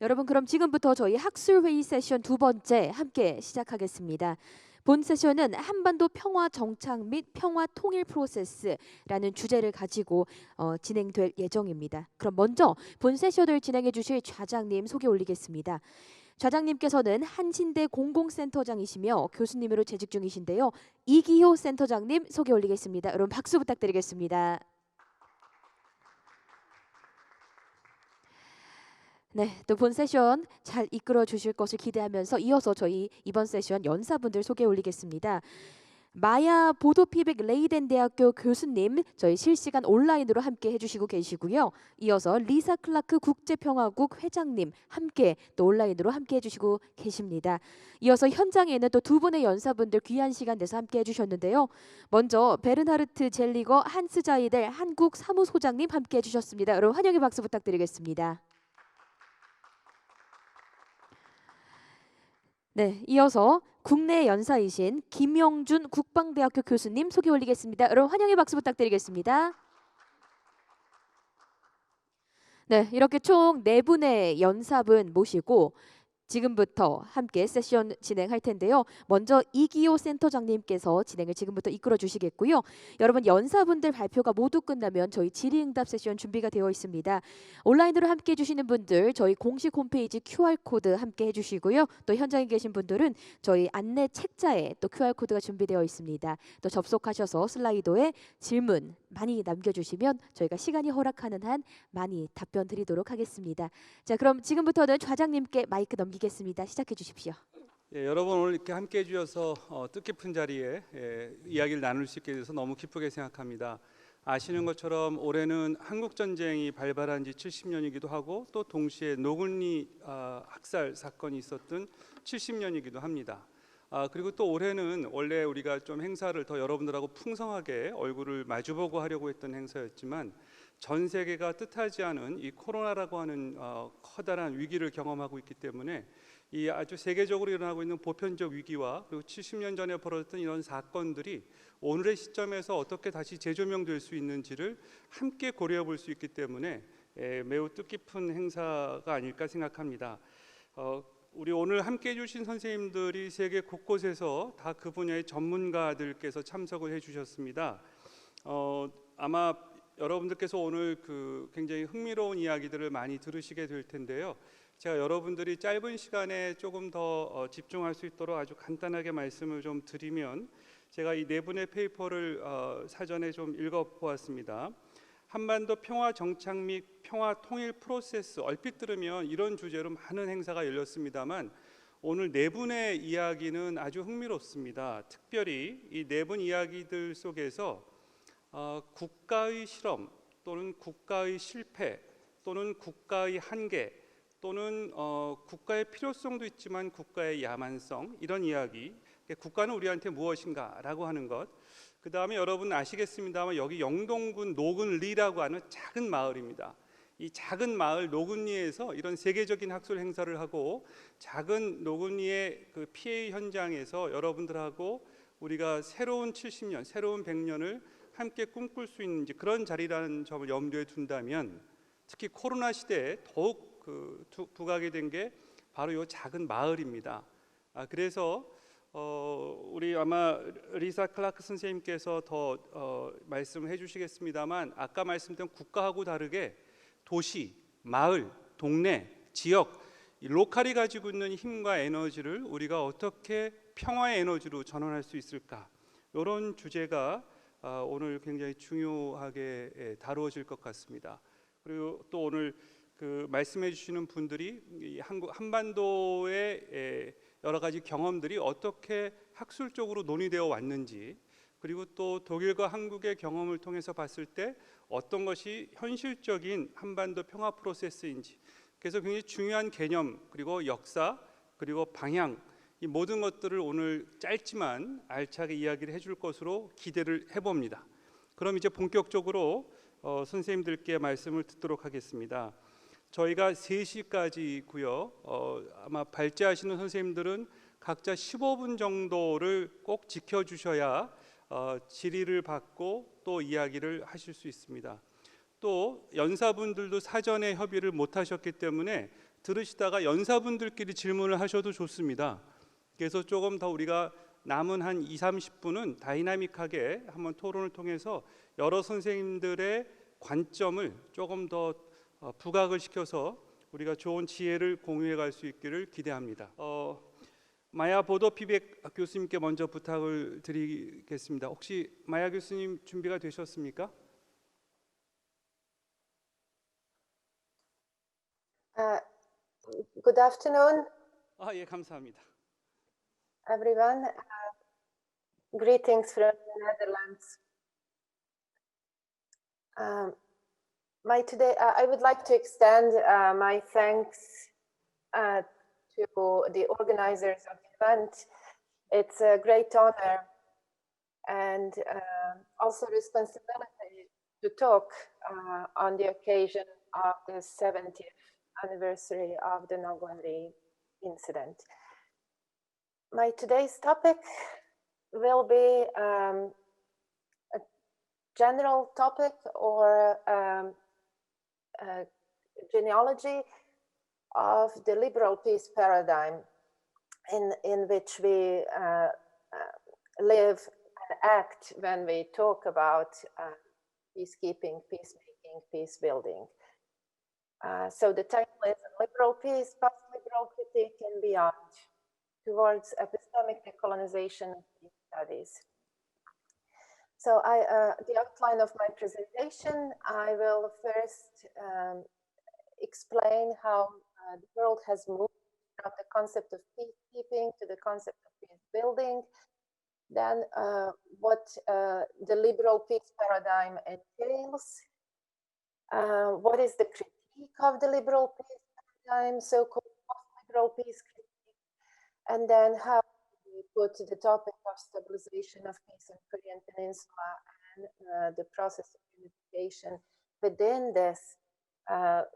여러분 그럼 지금부터 저희 학술회의 세션 두 번째 함께 시작하겠습니다. 본 세션은 한반도 평화 정착 및 평화 통일 프로세스라는 주제를 가지고 진행될 예정입니다. 그럼 먼저 본 세션을 진행해 주실 좌장님 소개 올리겠습니다. 좌장님께서는 한신대 공공센터장이시며 교수님으로 재직 중이신데요. 이기호 센터장님 소개 올리겠습니다. 여러분 박수 부탁드리겠습니다. 네, 또 본 세션 잘 이끌어 주실 것을 기대하면서 이어서 저희 이번 세션 연사분들 소개 올리겠습니다. 마야 보도피백 레이덴 대학교 교수님 저희 실시간 온라인으로 함께 해주시고 계시고요. 이어서 리사 클라크 국제평화국 회장님 함께 또 온라인으로 함께 해주시고 계십니다. 이어서 현장에는 또 두 분의 연사분들 귀한 시간 내서 함께 해주셨는데요. 먼저 베르나르트 젤리거 한스자이델 한국 사무소장님 함께 해주셨습니다. 여러분 환영의 박수 부탁드리겠습니다. 네, 이어서 국내 연사이신 김영준 국방대학교 교수님 소개 올리겠습니다. 여러분 환영의 박수 부탁드리겠습니다. 네, 이렇게 총 4분의 연사분 모시고 지금부터 함께 세션 진행할 텐데요. 먼저 이기호 센터장님께서 진행을 지금부터 이끌어 주시겠고요. 여러분 연사분들 발표가 모두 끝나면 저희 질의응답 세션 준비가 되어 있습니다. 온라인으로 함께 해주시는 분들 저희 공식 홈페이지 QR코드 함께 해주시고요. 또 현장에 계신 분들은 저희 안내 책자에 또 QR코드가 준비되어 있습니다. 또 접속하셔서 슬라이도에 질문 많이 남겨주시면 저희가 시간이 허락하는 한 많이 답변 드리도록 하겠습니다. 자, 그럼 지금부터는 좌장님께 마이크 넘기겠습니다. 시작해 주십시오. 예, 여러분 오늘 이렇게 함께 해주셔서 뜻깊은 자리에 이야기를 나눌 수 있게 돼서 너무 기쁘게 생각합니다. 아시는 것처럼 올해는 한국 전쟁이 발발한 지 70년이기도 하고 또 동시에 노근리 학살 사건이 있었던 70년이기도 합니다. 그리고 또 올해는 원래 우리가 좀 행사를 더 여러분들하고 풍성하게 얼굴을 마주보고 하려고 했던 행사였지만 전 세계가 뜻하지 않은 이 코로나라고 하는 커다란 위기를 경험하고 있기 때문에 이 아주 세계적으로 일어나고 있는 보편적 위기와 그리고 70년 전에 벌어졌던 이런 사건들이 오늘의 시점에서 어떻게 다시 재조명될 수 있는지를 함께 고려해 볼 수 있기 때문에 매우 뜻깊은 행사가 아닐까 생각합니다. 우리 오늘 함께 해주신 선생님들이 세계 곳곳에서 다 그 분야의 전문가들께서 참석을 해주셨습니다. 아마 여러분들께서 오늘 굉장히 흥미로운 이야기들을 많이 들으시게 될 텐데요. 제가 여러분들이 짧은 시간에 조금 더 집중할 수 있도록 아주 간단하게 말씀을 좀 드리면, 제가 이 4분의 페이퍼를 사전에 좀 읽어보았습니다. 한반도 평화 정착 및 평화 통일 프로세스, 얼핏 들으면 이런 주제로 많은 행사가 열렸습니다만 오늘 4분의 이야기는 아주 흥미롭습니다. 특별히 이 4분 이야기들 속에서 국가의 실험 또는 국가의 실패 또는 국가의 한계 또는 국가의 필요성도 있지만 국가의 야만성, 이런 이야기, 국가는 우리한테 무엇인가 라고 하는 것, 그 다음에 여러분 아시겠습니다만 여기 영동군 노근리라고 하는 작은 마을입니다. 이 작은 마을 노근리에서 이런 세계적인 학술 행사를 하고 작은 노근리의 그 피해 현장에서 여러분들하고 우리가 새로운 70년, 새로운 100년을 함께 꿈꿀 수 있는 그런 자리라는 점을 염두에 둔다면 특히 코로나 시대에 더욱 부각이 된 게 바로 이 작은 마을입니다. 그래서 우리 아마 리사 클라크 선생님께서 더 말씀을 해주시겠습니다만 아까 말씀드린 국가하고 다르게 도시, 마을, 동네, 지역, 이 로컬이 가지고 있는 힘과 에너지를 우리가 어떻게 평화의 에너지로 전환할 수 있을까, 이런 주제가 오늘 굉장히 중요하게 다루어질 것 같습니다. 그리고 또 오늘 말씀해 주시는 분들이 이 한반도의 여러 가지 경험들이 어떻게 학술적으로 논의되어 왔는지, 그리고 또 독일과 한국의 경험을 통해서 봤을 때 어떤 것이 현실적인 한반도 평화 프로세스인지, 그래서 굉장히 중요한 개념, 그리고 역사, 그리고 방향, 이 모든 것들을 오늘 짧지만 알차게 이야기를 해줄 것으로 기대를 해봅니다. 그럼 이제 본격적으로 선생님들께 말씀을 듣도록 하겠습니다. 저희가 3시까지고요. 아마 발제하시는 선생님들은 각자 15분 정도를 꼭 지켜주셔야 질의를 받고 또 이야기를 하실 수 있습니다. 또 연사분들도 사전에 협의를 못 하셨기 때문에 들으시다가 연사분들끼리 질문을 하셔도 좋습니다. 그래서 조금 더 우리가 남은 한 2, 30분은 다이나믹하게 한번 토론을 통해서 여러 선생님들의 관점을 조금 더 부각을 시켜서 우리가 좋은 지혜를 공유해 갈 수 있기를 기대합니다. 마야 보도피백 교수님께 먼저 부탁을 드리겠습니다. 혹시 마야 교수님 준비가 되셨습니까? Good afternoon, 예, 감사합니다. everyone. Greetings from the Netherlands. I would like to extend my thanks to the organizers of the event. It's a great honor and also responsibility to talk on the occasion of the 70th anniversary of the Nogari incident. My today's topic will be a general topic or a genealogy of the liberal peace paradigm in which we live and act when we talk about peacekeeping, peacemaking, peace building. So the title is Liberal Peace, Post-Liberal Critique and Beyond, towards epistemic decolonization of peace studies. So the outline of my presentation, I will first explain how the world has moved from the concept of peacekeeping to the concept of peace building. Then what the liberal peace paradigm entails. What is the critique of the liberal peace paradigm, so-called post-liberal peace critique, and then how we put the topic of stabilization of peace in Korean Peninsula and the process of unification within this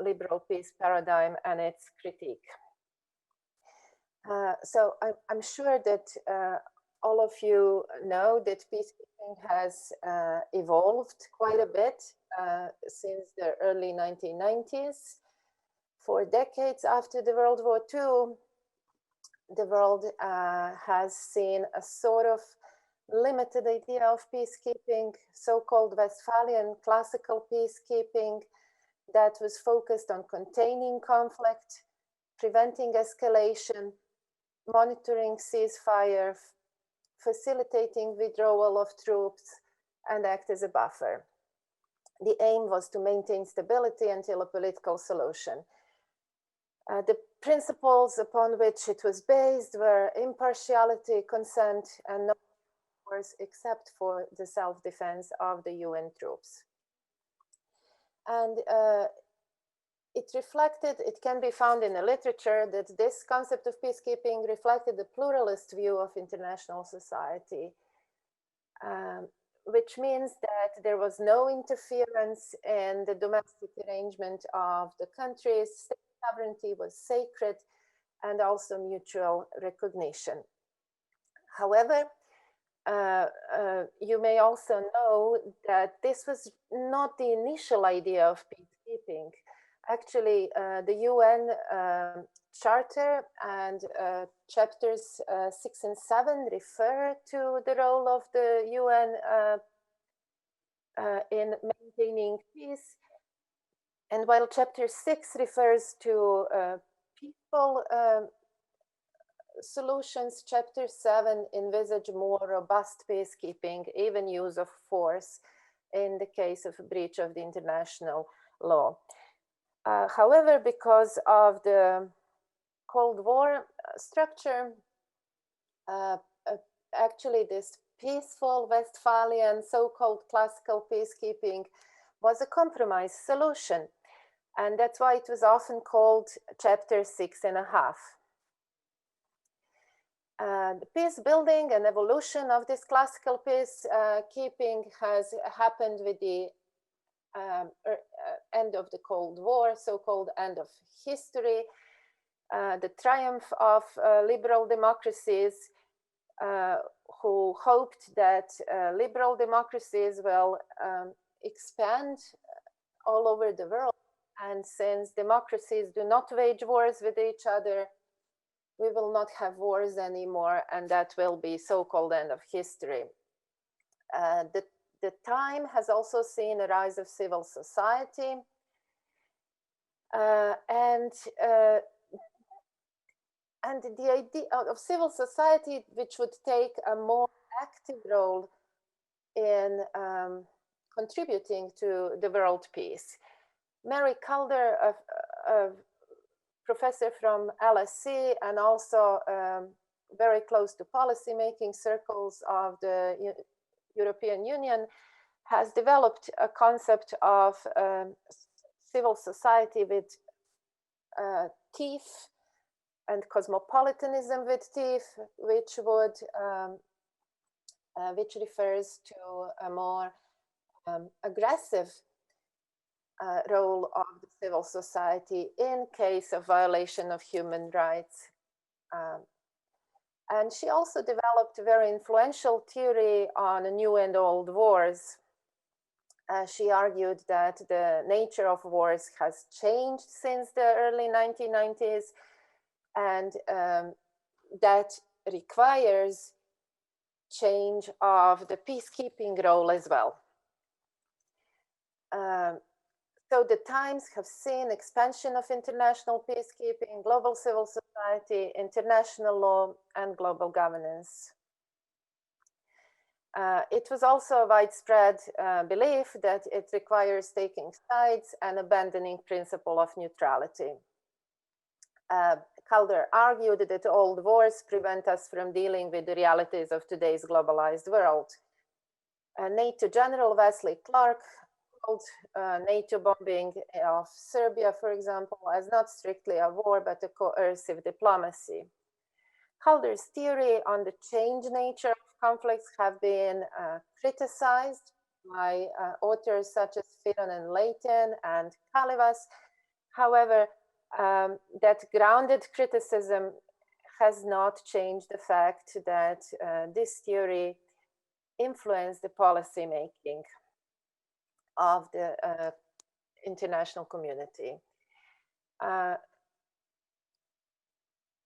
liberal peace paradigm and its critique. So I'm sure that all of you know that peacekeeping has evolved quite a bit since the early 1990s. For decades after the World War II, the world has seen a sort of limited idea of peacekeeping, so-called Westphalian classical peacekeeping that was focused on containing conflict, preventing escalation, monitoring ceasefire, facilitating withdrawal of troops, and act as a buffer. The aim was to maintain stability until a political solution. The principles upon which it was based were impartiality, consent, and no force except for the self-defense of the UN troops. And it can be found in the literature that this concept of peacekeeping reflected the pluralist view of international society, which means that there was no interference in the domestic arrangement of the countries. State sovereignty was sacred, and also mutual recognition. However, you may also know that this was not the initial idea of peacekeeping. Actually, the UN Charter and chapters 6 and 7 refer to the role of the UN in maintaining peace. And while chapter 6 refers to peaceful solutions, chapter 7 envisage more robust peacekeeping, even use of force in the case of a breach of the international law. However, because of the Cold War structure, actually this peaceful Westphalian so-called classical peacekeeping was a compromise solution. And that's why it was often called chapter 6.5. The peace building and evolution of this classical peace keeping has happened with the end of the Cold War, so-called end of history, the triumph of liberal democracies who hoped that liberal democracies will expand all over the world. And since democracies do not wage wars with each other, we will not have wars anymore, and that will be so-called end of history. The time has also seen a rise of civil society, and the idea of civil society, which would take a more active role in contributing to the world peace. Mary Calder, a professor from LSE and also very close to policy-making circles of the European Union, has developed a concept of civil society with teeth and cosmopolitanism with teeth, which would which refers to a more aggressive role of the civil society in case of violation of human rights. And she also developed a very influential theory on new and old wars. She argued that the nature of wars has changed since the early 1990s, and that requires change of the peacekeeping role as well. So the times have seen expansion of international peacekeeping, global civil society, international law, and global governance. It was also a widespread belief that it requires taking sides and abandoning principle of neutrality. Calder argued that old wars prevent us from dealing with the realities of today's globalized world. NATO General Wesley Clark called NATO bombing of Serbia, for example, as not strictly a war, but a coercive diplomacy. Calder's theory on the changed nature of conflicts have been criticized by authors such as Firon and Leighton and Kalivas. However, that grounded criticism has not changed the fact that this theory influenced the policy making of the international community.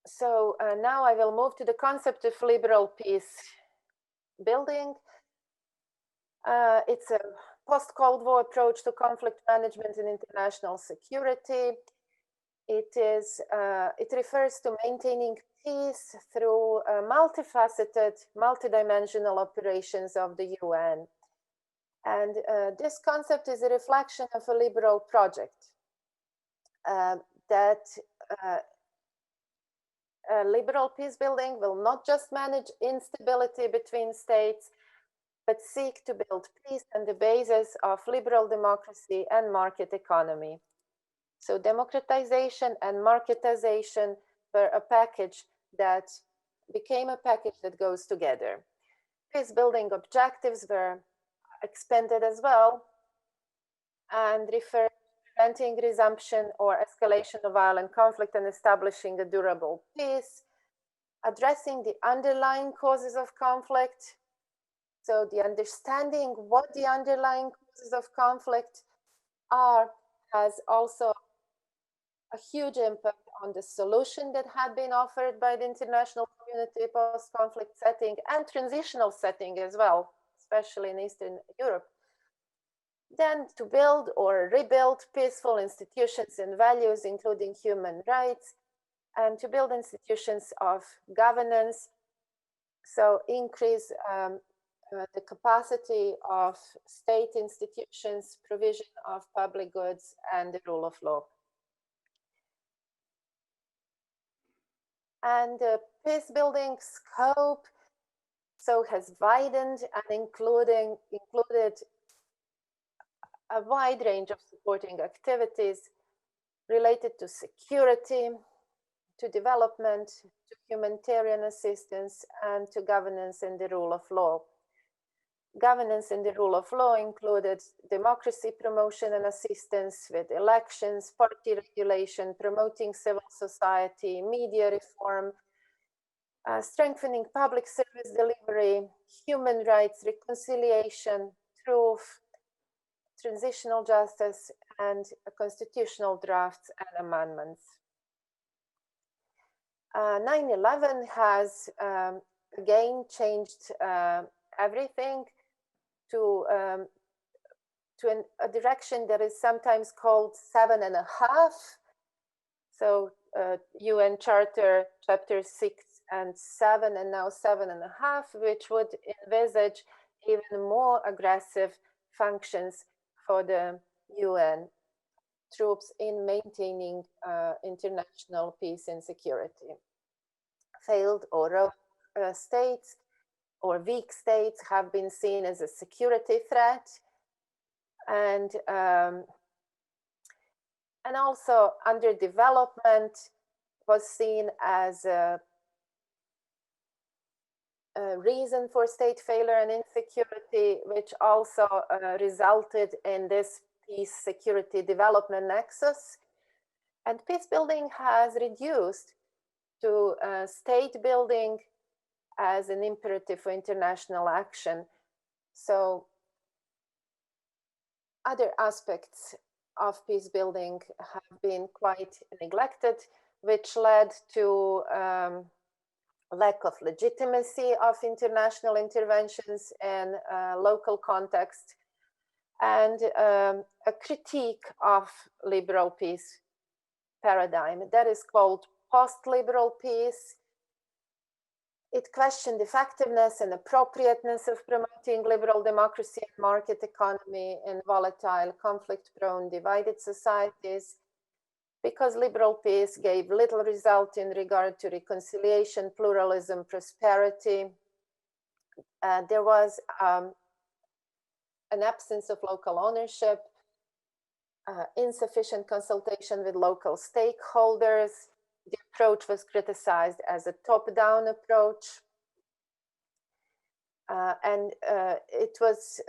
So now I will move to the concept of liberal peace building. It's a post-Cold War approach to conflict management and international security. It refers to maintaining peace through multifaceted, multidimensional operations of the UN. And this concept is a reflection of a liberal project that liberal peace building will not just manage instability between states, but seek to build peace on the basis of liberal democracy and market economy. So democratization and marketization were a package that became a package that goes together. Peace building objectives were expanded as well and refer to preventing resumption or escalation of violent conflict and establishing a durable peace, addressing the underlying causes of conflict. So the understanding what the underlying causes of conflict are has also a huge impact on the solution that had been offered by the international community post-conflict setting and transitional setting as well, especially in Eastern Europe. Then to build or rebuild peaceful institutions and values, including human rights, and to build institutions of governance, so increase the capacity of state institutions, provision of public goods, and the rule of law. And the peace building scope so has widened and included a wide range of supporting activities related to security, to development, to humanitarian assistance, and to governance and the rule of law. Governance and the rule of law included democracy promotion and assistance with elections, party regulation, promoting civil society, media reform, strengthening public service delivery, human rights, reconciliation, truth, transitional justice, and constitutional drafts and amendments. 9/11 has again changed everything to a direction that is sometimes called 7.5. So UN Charter Chapter 6 and 7, and now 7.5, which would envisage even more aggressive functions for the UN troops in maintaining international peace and security. Failed or rogue states or weak states have been seen as a security threat, and also underdevelopment was seen as a reason for state failure and insecurity, which also resulted in this peace, security, development nexus. And peace building has reduced to state building as an imperative for international action. So other aspects of peace building have been quite neglected, which led to lack of legitimacy of international interventions in local context, and a critique of liberal peace paradigm that is called post-liberal peace. It questioned effectiveness and appropriateness of promoting liberal democracy and market economy in volatile, conflict-prone, divided societies, because liberal peace gave little result in regard to reconciliation, pluralism, prosperity. There was an absence of local ownership, insufficient consultation with local stakeholders. The approach was criticized as a top-down approach. And it was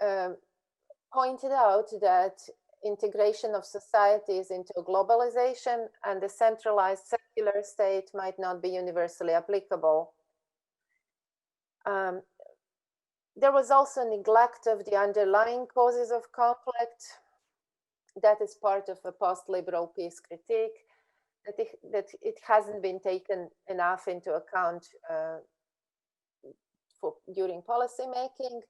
pointed out that integration of societies into globalization and the centralized secular state might not be universally applicable. There was also neglect of the underlying causes of conflict. That is part of a post-liberal peace critique, that it hasn't been taken enough into account during policy making,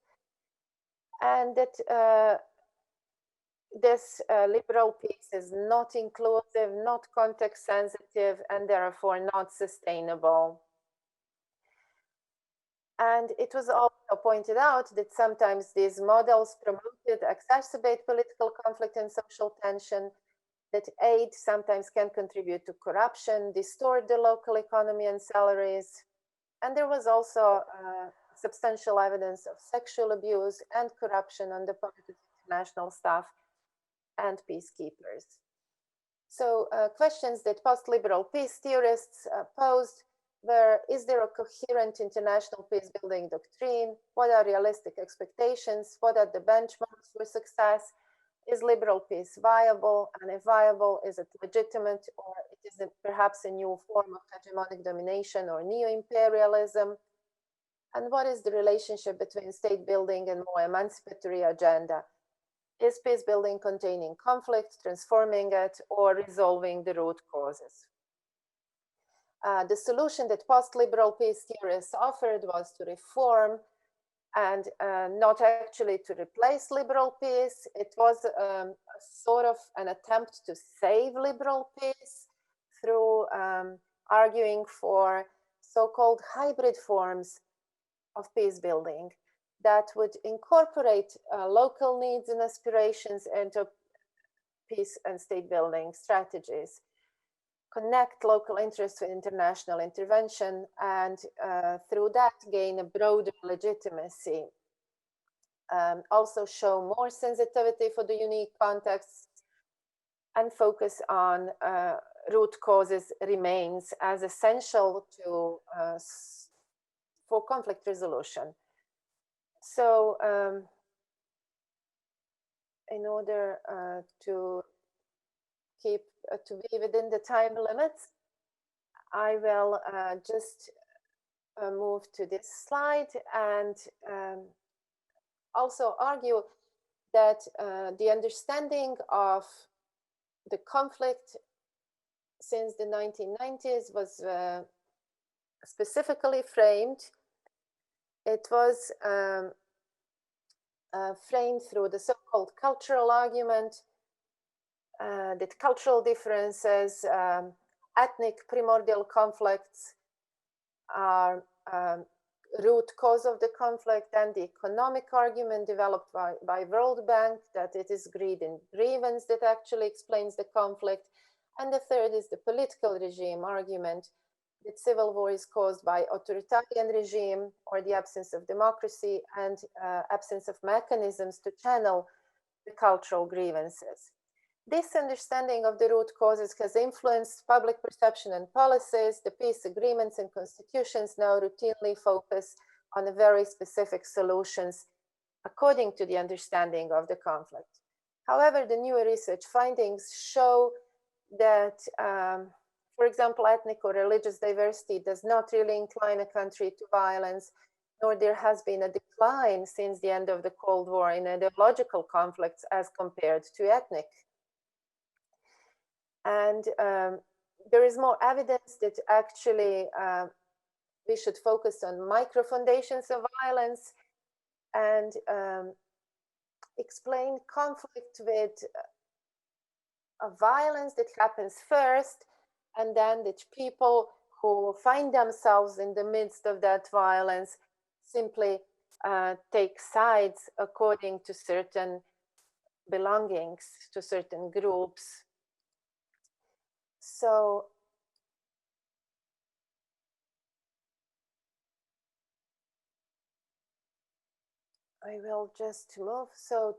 and that this liberal peace is not inclusive, not context sensitive, and therefore not sustainable. And it was also pointed out that sometimes these models promoted, exacerbate political conflict and social tension, that aid sometimes can contribute to corruption, distort the local economy and salaries. And there was also substantial evidence of sexual abuse and corruption on the part of international staff and peacekeepers. So questions that post-liberal peace theorists posed were: is there a coherent international peace-building doctrine? What are realistic expectations? What are the benchmarks for success? Is liberal peace viable? And if viable, is it legitimate, or it is perhaps a new form of hegemonic domination or neo-imperialism? And what is the relationship between state building and more emancipatory agenda? Is peace building containing conflict, transforming it, or resolving the root causes? The solution that post-liberal peace theorists offered was to reform and not actually to replace liberal peace. It was sort of an attempt to save liberal peace through arguing for so-called hybrid forms of peace building that would incorporate local needs and aspirations into peace and state building strategies, connect local interests with international intervention, and through that gain a broader legitimacy. Also show more sensitivity for the unique contexts, and focus on root causes remains as essential to for conflict resolution. So in order to be within the time limits, I will just move to this slide and also argue that the understanding of the conflict since the 1990s was specifically framed. It was framed through the so-called cultural argument, that cultural differences, ethnic primordial conflicts are root cause of the conflict, and the economic argument developed by World Bank that it is greed and grievance that actually explains the conflict. And the third is the political regime argument that civil war is caused by authoritarian regime or the absence of democracy and absence of mechanisms to channel the cultural grievances. This understanding of the root causes has influenced public perception and policies. The peace agreements and constitutions now routinely focus on very specific solutions according to the understanding of the conflict. However, the newer research findings show that, for example, ethnic or religious diversity does not really incline a country to violence, nor there has been a decline since the end of the Cold War in ideological conflicts as compared to ethnic. And there is more evidence that actually we should focus on micro foundations of violence and explain conflict with a violence that happens first, and then that people who find themselves in the midst of that violence simply take sides according to certain belongings to certain groups. So I will just move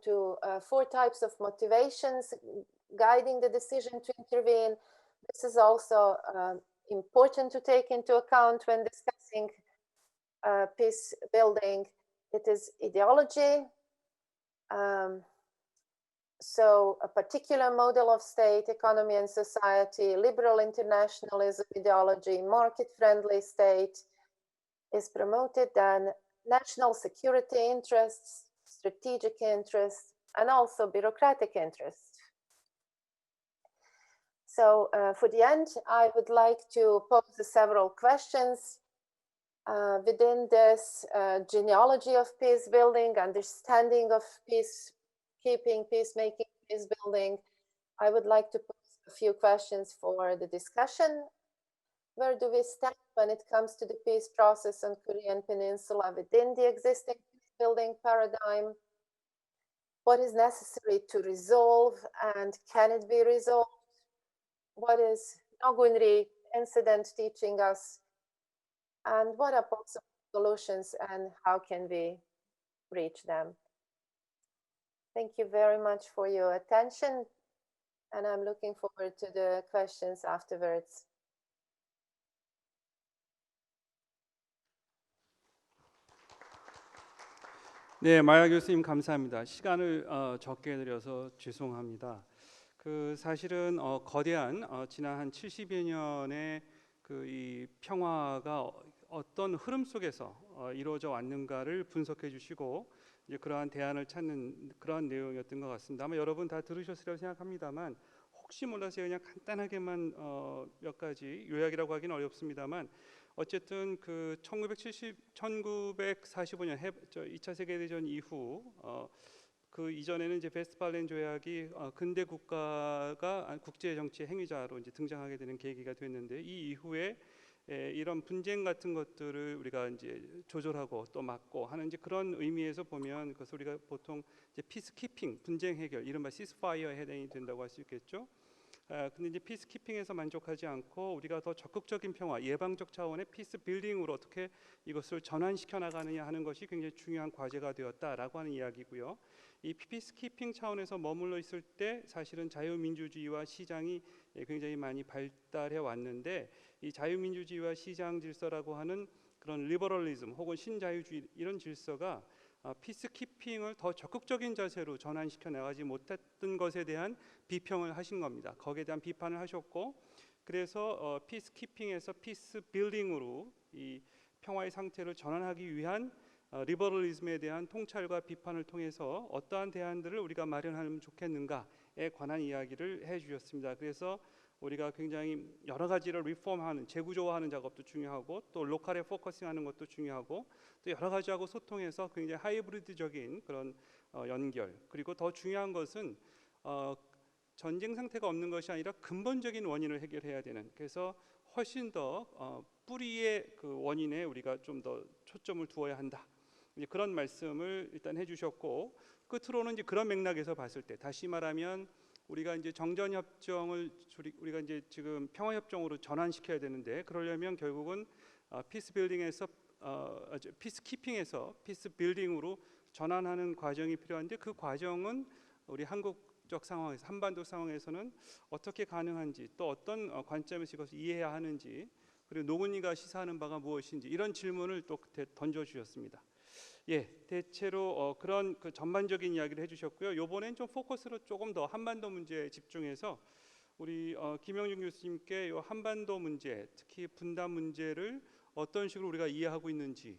to 4 types of motivations guiding the decision to intervene. This is also important to take into account when discussing peace building. It is ideology. So a particular model of state, economy, and society, liberal internationalism ideology, market-friendly state is promoted, then national security interests, strategic interests, and also bureaucratic interests. So for the end, I would like to pose several questions within this genealogy of peace building, understanding of peacekeeping, peacemaking, peace building. I would like to pose a few questions for the discussion. Where do we stand when it comes to the peace process on Korean Peninsula within the existing peace building paradigm? What is necessary to resolve, and can it be resolved? What is Nogunri incident teaching us? And what are possible solutions, and how can we reach them? Thank you very much for your attention, and I'm looking forward to the questions afterwards. 네, 마야 교수님 감사합니다. 시간을 적게 드려서 죄송합니다. 사실은 거대한 지난 한 70여 년의 이 평화가 어떤 흐름 속에서 이루어져 왔는가를 분석해 주시고 이제 그러한 대안을 찾는 그러한 내용이었던 것 같습니다. 아마 여러분 다 들으셨으리라고 생각합니다만 혹시 몰라서 그냥 간단하게만 몇 가지 요약이라고 하기는 어렵습니다만 어쨌든 1945년 2차 세계대전 이후 그 이전에는 이제 베스트팔렌 조약이 근대 국가가 국제 정치의 행위자로 이제 등장하게 되는 계기가 됐는데, 이 이후에 이런 분쟁 같은 것들을 우리가 이제 조절하고 또 막고 하는 이제 그런 의미에서 보면 그것을 우리가 보통 이제 피스키핑, 분쟁 해결, 이른바 시스파이어에 해당이 된다고 할 수 있겠죠. 근데 이제 피스키핑에서 만족하지 않고 우리가 더 적극적인 평화, 예방적 차원의 피스 빌딩으로 어떻게 이것을 전환시켜 나가느냐 하는 것이 굉장히 중요한 과제가 되었다라고 하는 이야기고요. 이 피스키핑 차원에서 머물러 있을 때 사실은 자유민주주의와 시장이 굉장히 많이 발달해 왔는데, 이 자유민주주의와 시장 질서라고 하는 그런 리버럴리즘 혹은 신자유주의 이런 질서가 피스키핑을 더 적극적인 자세로 전환시켜 나가지 못했던 것에 대한 비평을 하신 겁니다. 거기에 대한 비판을 하셨고, 그래서 피스키핑에서 피스 빌딩으로 이 평화의 상태를 전환하기 위한 리버럴리즘에 대한 통찰과 비판을 통해서 어떠한 대안들을 우리가 마련하면 좋겠는가, 관한 이야기를 해주셨습니다. 그래서 우리가 굉장히 여러 가지를 리폼하는, 재구조화하는 작업도 중요하고 또 로컬에 포커싱하는 것도 중요하고 또 여러 가지하고 소통해서 굉장히 하이브리드적인 그런 연결, 그리고 더 중요한 것은 전쟁 상태가 없는 것이 아니라 근본적인 원인을 해결해야 되는, 그래서 훨씬 더 뿌리의 그 원인에 우리가 좀 더 초점을 두어야 한다. 이제 그런 말씀을 일단 해주셨고, 끝으로는 이제 그런 맥락에서 봤을 때 다시 말하면 우리가 이제 정전 협정을 우리가 이제 지금 평화 협정으로 전환시켜야 되는데, 그러려면 결국은 피스 빌딩에서 피스 키핑에서 피스 빌딩으로 전환하는 과정이 필요한데, 그 과정은 우리 한국적 상황에서, 한반도 상황에서는 어떻게 가능한지, 또 어떤 관점에서 이것을 이해해야 하는지, 그리고 노근이가 시사하는 바가 무엇인지, 이런 질문을 또 던져 주셨습니다. 예, 대체로 그런 그 전반적인 이야기를 해주셨고요. 이번엔 좀 포커스를 조금 더 한반도 문제에 집중해서 우리 김영준 교수님께 이 한반도 문제, 특히 분단 문제를 어떤 식으로 우리가 이해하고 있는지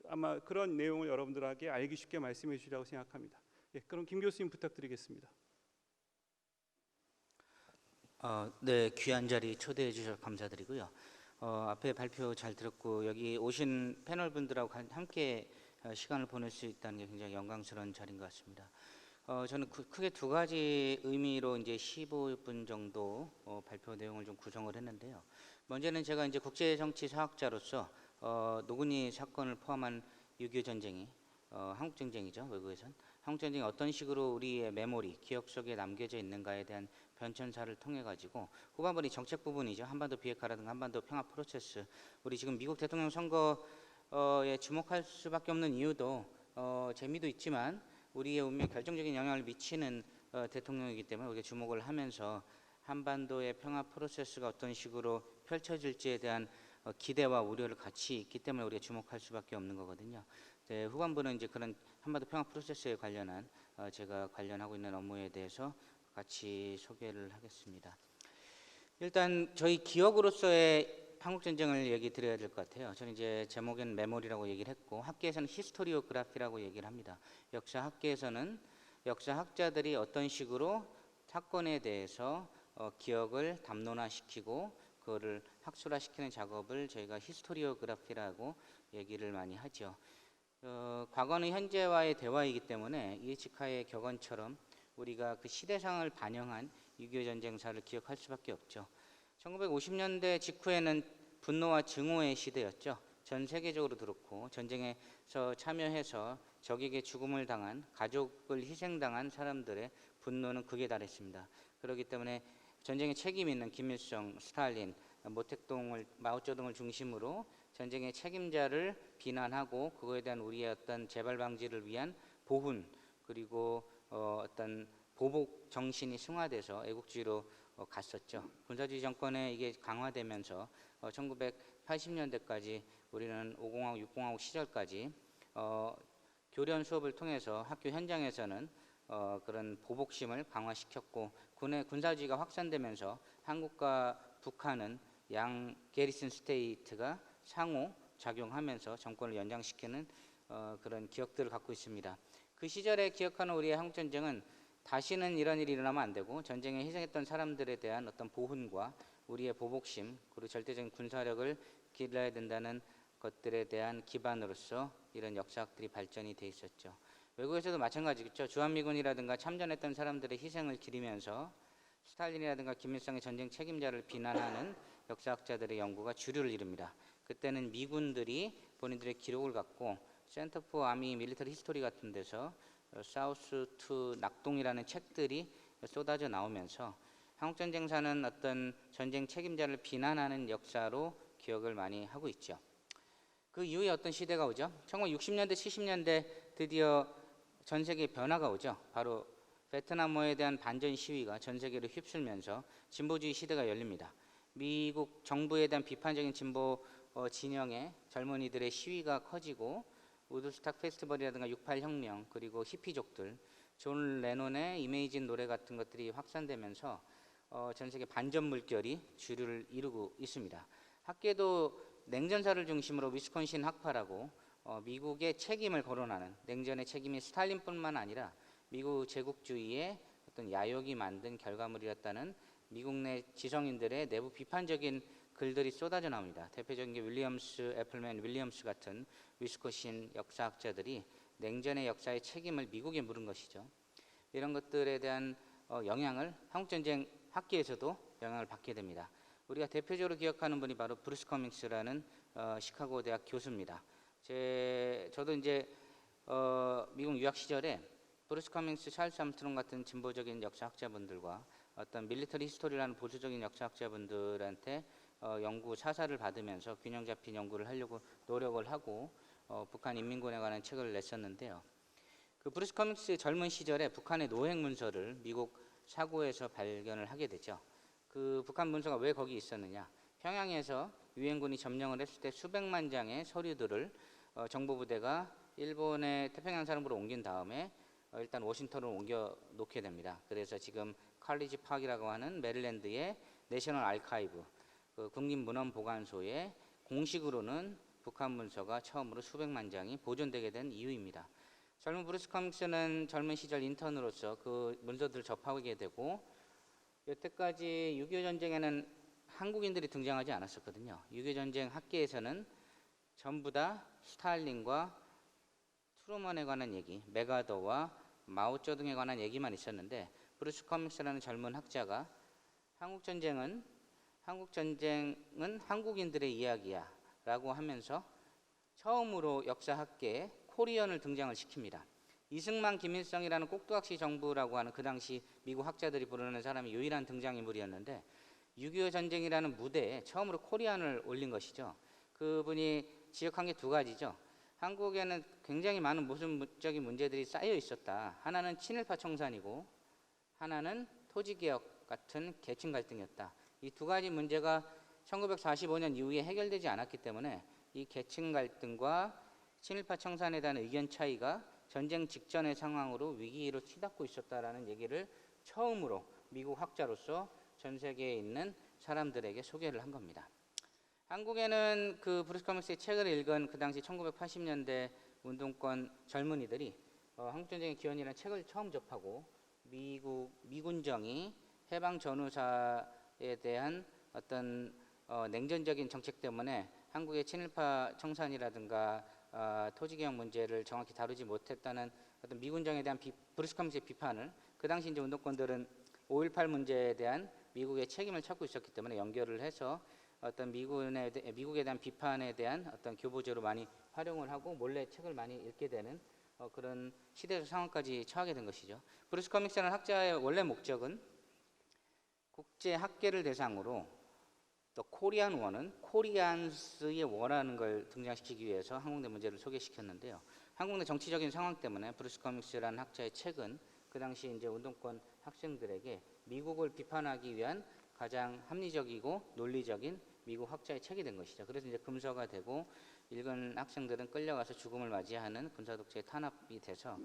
아마 그런 내용을 여러분들에게 알기 쉽게 말씀해 주시라고 생각합니다. 예, 그럼 김 교수님 부탁드리겠습니다. 네, 귀한 자리 초대해 주셔서 감사드리고요. 앞에 발표 잘 들었고 여기 오신 패널 분들하고 함께 시간을 보낼 수 있다는 게 굉장히 영광스러운 자리인 것 같습니다. 저는 크게 두 가지 의미로 이제 15분 정도 발표 내용을 좀 구성을 했는데요. 먼저는 제가 이제 국제 정치 사학자로서 노근이 사건을 포함한 6.25 전쟁이 한국 전쟁이죠, 외국에선 한국 전쟁이 어떤 식으로 우리의 메모리, 기억 속에 남겨져 있는가에 대한 변천사를 통해 가지고, 후반부는 정책 부분이죠. 한반도 비핵화라든가 한반도 평화 프로세스, 우리 지금 미국 대통령 선거에 주목할 수밖에 없는 이유도 재미도 있지만 우리의 운명에 결정적인 영향을 미치는 대통령이기 때문에 우리가 주목을 하면서 한반도의 평화 프로세스가 어떤 식으로 펼쳐질지에 대한 기대와 우려를 같이 있기 때문에 우리가 주목할 수밖에 없는 거거든요. 네, 후반부는 이제 그런 한반도 평화 프로세스에 관련한 제가 관련하고 있는 업무에 대해서 같이 소개를 하겠습니다. 일단 저희 기억으로서의 한국 전쟁을 얘기 드려야 될 것 같아요. 저는 이제 제목엔 메모리라고 얘기를 했고, 학계에서는 히스토리오그래피라고 얘기를 합니다. 역사 학계에서는 역사학자들이 어떤 식으로 사건에 대해서 기억을 담론화시키고 그거를 학술화시키는 작업을 저희가 히스토리오그래피라고 얘기를 많이 하죠. 과거는 현재와의 대화이기 때문에 이에치카의 격언처럼 우리가 그 시대상을 반영한 6.25 전쟁사를 기억할 수밖에 없죠. 1950년대 직후에는 분노와 증오의 시대였죠. 전 세계적으로 그렇고 전쟁에서 참여해서 적에게 죽음을 당한, 가족을 희생당한 사람들의 분노는 극에 달했습니다. 그렇기 때문에 전쟁에 책임 있는 김일성, 스탈린, 모택동을, 마오쩌둥을 중심으로 전쟁의 책임자를 비난하고 그거에 대한 우리의 어떤 재발 방지를 위한 보훈, 그리고 어떤 보복 정신이 승화돼서 애국주의로 갔었죠. 군사주의 정권에 이게 강화되면서 1980년대까지 우리는 5공화국, 6공화국 시절까지 교련 수업을 통해서 학교 현장에서는 그런 보복심을 강화시켰고, 군의 군사주의가 확산되면서 한국과 북한은 양 게리슨 스테이트가 상호 작용하면서 정권을 연장시키는 그런 기억들을 갖고 있습니다. 그 시절에 기억하는 우리의 한국전쟁은 다시는 이런 일이 일어나면 안 되고, 전쟁에 희생했던 사람들에 대한 어떤 보훈과 우리의 보복심, 그리고 절대적인 군사력을 길러야 된다는 것들에 대한 기반으로서 이런 역사학들이 발전이 돼 있었죠. 외국에서도 마찬가지겠죠. 주한미군이라든가 참전했던 사람들의 희생을 기리면서 스탈린이라든가 김일성의 전쟁 책임자를 비난하는 역사학자들의 연구가 주류를 이룹니다. 그때는 미군들이 본인들의 기록을 갖고 센터 포 아미 밀리터리 히스토리 같은 데서 사우스 투 낙동이라는 책들이 쏟아져 나오면서 한국전쟁사는 어떤 전쟁 책임자를 비난하는 역사로 기억을 많이 하고 있죠. 그 이후에 어떤 시대가 오죠. 1960년대, 70년대 드디어 전 세계에 변화가 오죠. 바로 베트남어에 대한 반전 시위가 전 세계를 휩쓸면서 진보주의 시대가 열립니다. 미국 정부에 대한 비판적인 진보 진영의 젊은이들의 시위가 커지고, 우드스탁 페스티벌이라든가 68 혁명, 그리고 히피족들, 존 레논의 이메이진 노래 같은 것들이 확산되면서 전 세계 반전 물결이 주류를 이루고 있습니다. 학계도 냉전사를 중심으로 위스콘신 학파라고 미국의 책임을 거론하는, 냉전의 책임이 스탈린뿐만 아니라 미국 제국주의의 어떤 야욕이 만든 결과물이었다는 미국 내 지성인들의 내부 비판적인 글들이 쏟아져 나옵니다. 대표적인 게 윌리엄스, 애플맨 윌리엄스 같은 위스코신 역사학자들이 냉전의 역사의 책임을 미국에 물은 것이죠. 이런 것들에 대한 영향을 한국전쟁 학계에서도 영향을 받게 됩니다. 우리가 대표적으로 기억하는 분이 바로 브루스 커밍스라는 시카고 대학 교수입니다. 저도 이제 미국 유학 시절에 브루스 커밍스, 찰스 암스트롱 같은 진보적인 역사학자분들과 어떤 밀리터리 히스토리라는 보수적인 역사학자분들한테 연구 사사를 받으면서 균형 잡힌 연구를 하려고 노력을 하고 북한 인민군에 관한 책을 냈었는데요. 그 브루스 커밍스의 젊은 시절에 북한의 노획 문서를 미국 사고에서 발견을 하게 되죠. 그 북한 문서가 왜 거기 있었느냐? 평양에서 유엔군이 점령을 했을 때 수백만 장의 서류들을 정보부대가 일본의 태평양 사령부로 옮긴 다음에 일단 워싱턴으로 옮겨 놓게 됩니다. 그래서 지금 칼리지 파크라고 하는 메릴랜드의 내셔널 아카이브, 그 국립문헌보관소에 공식으로는 북한 문서가 처음으로 수백만 장이 보존되게 된 이유입니다. 젊은 브루스 커밍스는 젊은 시절 인턴으로서 그 문서들을 접하게 되고, 여태까지 6.25 전쟁에는 한국인들이 등장하지 않았었거든요. 6.25 전쟁 학계에서는 전부 다 스탈린과 트루먼에 관한 얘기, 메가더와 마오쩌둥에 관한 얘기만 있었는데, 브루스 커밍스라는 젊은 학자가 한국전쟁은 한국인들의 이야기야 라고 하면서 처음으로 역사학계에 코리언을 등장을 시킵니다. 이승만, 김일성이라는 꼭두각시 정부라고 하는 그 당시 미국 학자들이 부르는 사람이 유일한 등장인물이었는데, 6.25 전쟁이라는 무대에 처음으로 코리안을 올린 것이죠. 그분이 지적한 게 두 가지죠. 한국에는 굉장히 많은 모순적인 문제들이 쌓여 있었다. 하나는 친일파 청산이고 하나는 토지개혁 같은 계층 갈등이었다. 이 두 가지 문제가 1945년 이후에 해결되지 않았기 때문에 이 계층 갈등과 친일파 청산에 대한 의견 차이가 전쟁 직전의 상황으로 위기로 치닫고 있었다라는 얘기를 처음으로 미국 학자로서 전 세계에 있는 사람들에게 소개를 한 겁니다. 한국에는 그 브루스 커밍스의 책을 읽은 그 당시 1980년대 운동권 젊은이들이 한국전쟁의 기원이라는 책을 처음 접하고 미군정이 해방 전후사에 대한 어떤 냉전적인 정책 때문에 한국의 친일파 청산이라든가 토지개혁 문제를 정확히 다루지 못했다는 어떤 미군정에 대한 브루스 커밍스의 비판을, 그 당시 이제 운동권들은 5.18 문제에 대한 미국의 책임을 찾고 있었기 때문에 연결을 해서 어떤 미국에 대한 비판에 대한 어떤 교보제로 많이 활용을 하고 몰래 책을 많이 읽게 되는 그런 시대적 상황까지 처하게 된 것이죠. 브루스 커밍스라는 학자의 원래 목적은 국제 학계를 대상으로 또 코리안 원은 코리안스의 원하는 걸 등장시키기 위해서 한국 내 문제를 소개시켰는데요. 한국 내 정치적인 상황 때문에 브루스 커밍스라는 학자의 책은 그 당시 이제 운동권 학생들에게 미국을 비판하기 위한 가장 합리적이고 논리적인 미국 학자의 책이 된 것이죠. 그래서 이제 금서가 되고 읽은 학생들은 끌려가서 죽음을 맞이하는 군사독재에 탄압이 돼서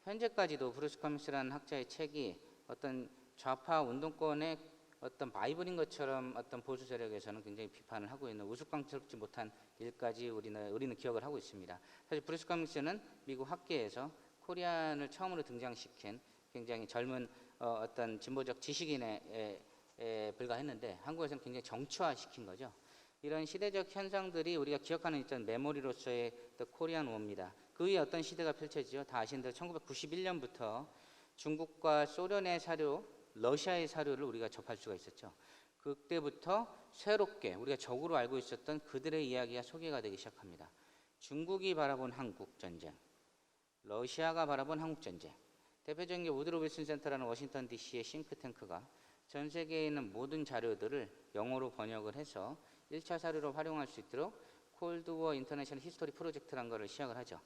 현재까지도 브루스 커밍스라는 학자의 책이 어떤 좌파 운동권의 어떤 바이블인 것처럼 어떤 보수 세력에서는 굉장히 비판을 하고 있는 우스꽝스럽지 못한 일까지 우리는 기억을 하고 있습니다. 사실 브루스 커밍스는 미국 학계에서 코리안을 처음으로 등장시킨 굉장히 젊은 어떤 진보적 지식인에 불과했는데, 한국에서는 굉장히 정치화시킨 거죠. 이런 시대적 현상들이 우리가 기억하는 어떤 메모리로서의 코리안 워입니다. 그 위에 어떤 시대가 펼쳐지죠. 다 아시는 대로 1991년부터 중국과 소련의 사료, 러시아의 사료를 우리가 접할 수가 있었죠. 그때부터 새롭게 우리가 적으로 알고 있었던 그들의 이야기가 소개가 되기 시작합니다. 중국이 바라본 한국전쟁, 러시아가 바라본 한국전쟁. 대표적인 게 우드로 윌슨 센터라는 워싱턴 DC의 싱크탱크가 전 세계에 있는 모든 자료들을 영어로 번역을 해서 1차 사료로 활용할 수 있도록 콜드워 인터내셔널 히스토리 프로젝트라는 것을 시작을 하죠.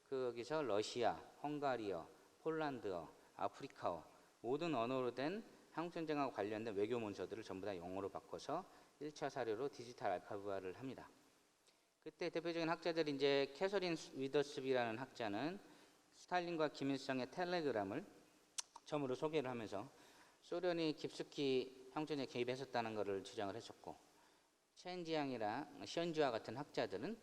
거기서 러시아, 헝가리어, 폴란드어, 아프리카어 모든 언어로 된 한국전쟁하고 관련된 외교 문서들을 전부 다 영어로 바꿔서 1차 사료로 디지털 알파고화를 합니다. 그때 대표적인 학자들이 이제 캐서린 위더스비라는 학자는 스탈린과 김일성의 텔레그램을 처음으로 소개를 하면서 소련이 깊숙이 한국전쟁에 개입했었다는 것을 주장을 했었고, 첸지양이나 시언주아 같은 학자들은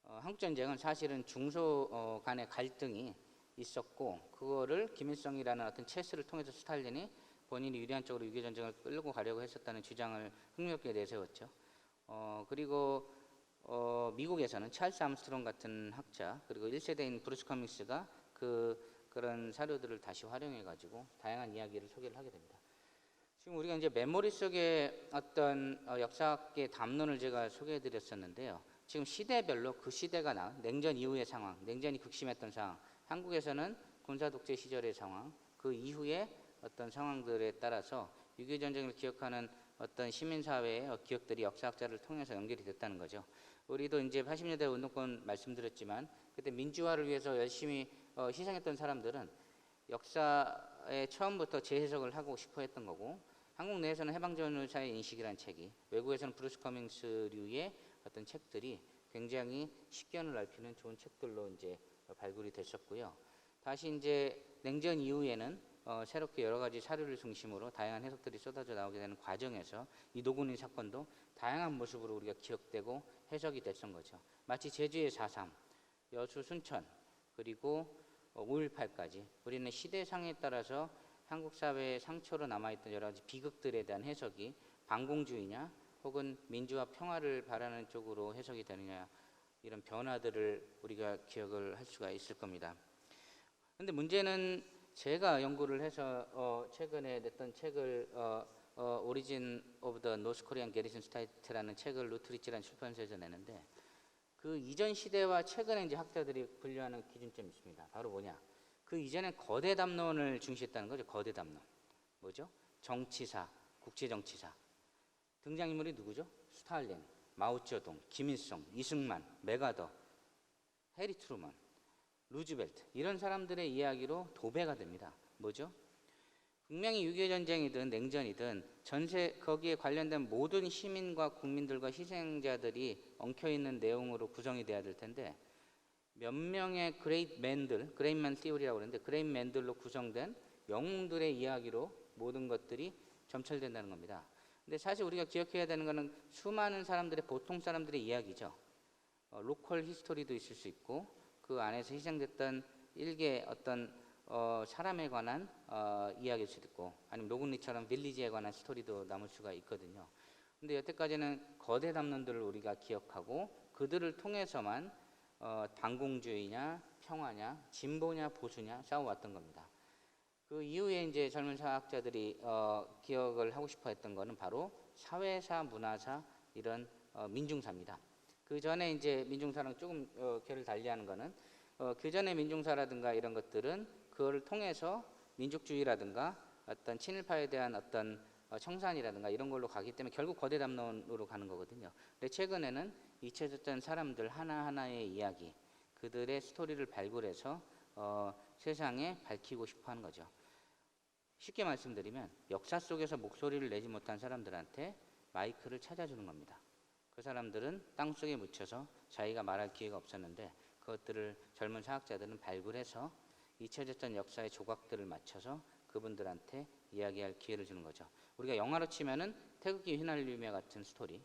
한국전쟁은 사실은 중소 간의 갈등이 있었고 그거를 김일성이라는 어떤 체스를 통해서 스탈린이 본인이 유리한 쪽으로 6.25 전쟁을 끌고 가려고 했었다는 주장을 흥미롭게 내세웠죠. 그리고 미국에서는 찰스 암스트롱 같은 학자 그리고 1세대인 브루스 커밍스가 그런 사료들을 다시 활용해 가지고 다양한 이야기를 소개를 하게 됩니다. 지금 우리가 이제 메모리 속에 어떤 역사학계 담론을 제가 소개해 드렸었는데요. 지금 시대별로 그 시대가 냉전 이후의 상황, 냉전이 극심했던 상황, 한국에서는 군사 독재 시절의 상황, 그 이후의 어떤 상황들에 따라서 6.25 전쟁을 기억하는 어떤 시민사회의 기억들이 역사학자를 통해서 연결이 됐다는 거죠. 우리도 이제 80년대 운동권 말씀드렸지만 그때 민주화를 위해서 열심히 희생했던 사람들은 역사의 처음부터 재해석을 하고 싶어 했던 거고, 한국 내에서는 해방전후사의 인식이라는 책이, 외국에서는 브루스 커밍스류의 어떤 책들이 굉장히 식견을 넓히는 좋은 책들로 이제 발굴이 됐었고요. 다시 이제 냉전 이후에는 새롭게 여러 가지 사료를 중심으로 다양한 해석들이 쏟아져 나오게 되는 과정에서 이 노군인 사건도 다양한 모습으로 우리가 기억되고 해석이 됐던 거죠. 마치 제주의 4.3, 여수 순천, 그리고 5.18까지 우리는 시대상에 따라서 한국 사회의 상처로 남아있던 여러 가지 비극들에 대한 해석이 반공주의냐 혹은 민주화 평화를 바라는 쪽으로 해석이 되느냐, 이런 변화들을 우리가 기억을 할 수가 있을 겁니다. 그런데 문제는 제가 연구를 해서 최근에 냈던 책을 Origin of the North Korean Garrison State라는 책을 루트리치라는 출판사에서 내는데, 그 이전 시대와 최근에 이제 학자들이 분류하는 기준점이 있습니다. 바로 뭐냐? 그 이전에 거대 담론을 중시했다는 거죠. 거대 담론. 뭐죠? 정치사, 국제정치사. 등장인물이 누구죠? 스탈린, 마오쩌둥, 김일성, 이승만, 메가더, 해리 트루먼, 루즈벨트, 이런 사람들의 이야기로 도배가 됩니다. 뭐죠? 분명히 6.25 전쟁이든 냉전이든 거기에 관련된 모든 시민과 국민들과 희생자들이 엉켜있는 내용으로 구성이 돼야 될 텐데, 몇 명의 그레이트맨 티오리라고 그러는데, 그레이트맨들로 구성된 영웅들의 이야기로 모든 것들이 점철된다는 겁니다. 근데 사실 우리가 기억해야 되는 것은 수많은 사람들의, 보통 사람들의 이야기죠. 로컬 히스토리도 있을 수 있고, 그 안에서 희생됐던 일개 어떤 사람에 관한 이야기일 수도 있고, 아니면 노군리처럼 빌리지에 관한 스토리도 남을 수가 있거든요. 근데 여태까지는 거대 담론들을 우리가 기억하고 그들을 통해서만 반공주의냐 평화냐 진보냐 보수냐 싸워왔던 겁니다. 그 이후에 이제 젊은 사학자들이 기억을 하고 싶어 했던 거는 바로 사회사, 문화사, 이런 민중사입니다. 그 전에 이제 민중사랑 조금 결을 달리하는 거는 그 전에 민중사라든가 이런 것들은 그걸 통해서 민족주의라든가 어떤 친일파에 대한 어떤 청산이라든가 이런 걸로 가기 때문에 결국 거대 담론으로 가는 거거든요. 근데 최근에는 잊혀졌던 사람들 하나하나의 이야기, 그들의 스토리를 발굴해서 세상에 밝히고 싶어 하는 거죠. 쉽게 말씀드리면 역사 속에서 목소리를 내지 못한 사람들한테 마이크를 찾아주는 겁니다. 그 사람들은 땅속에 묻혀서 자기가 말할 기회가 없었는데 그것들을 젊은 사학자들은 발굴해서 잊혀졌던 역사의 조각들을 맞춰서 그분들한테 이야기할 기회를 주는 거죠. 우리가 영화로 치면은 태극기 휘날리며 같은 스토리,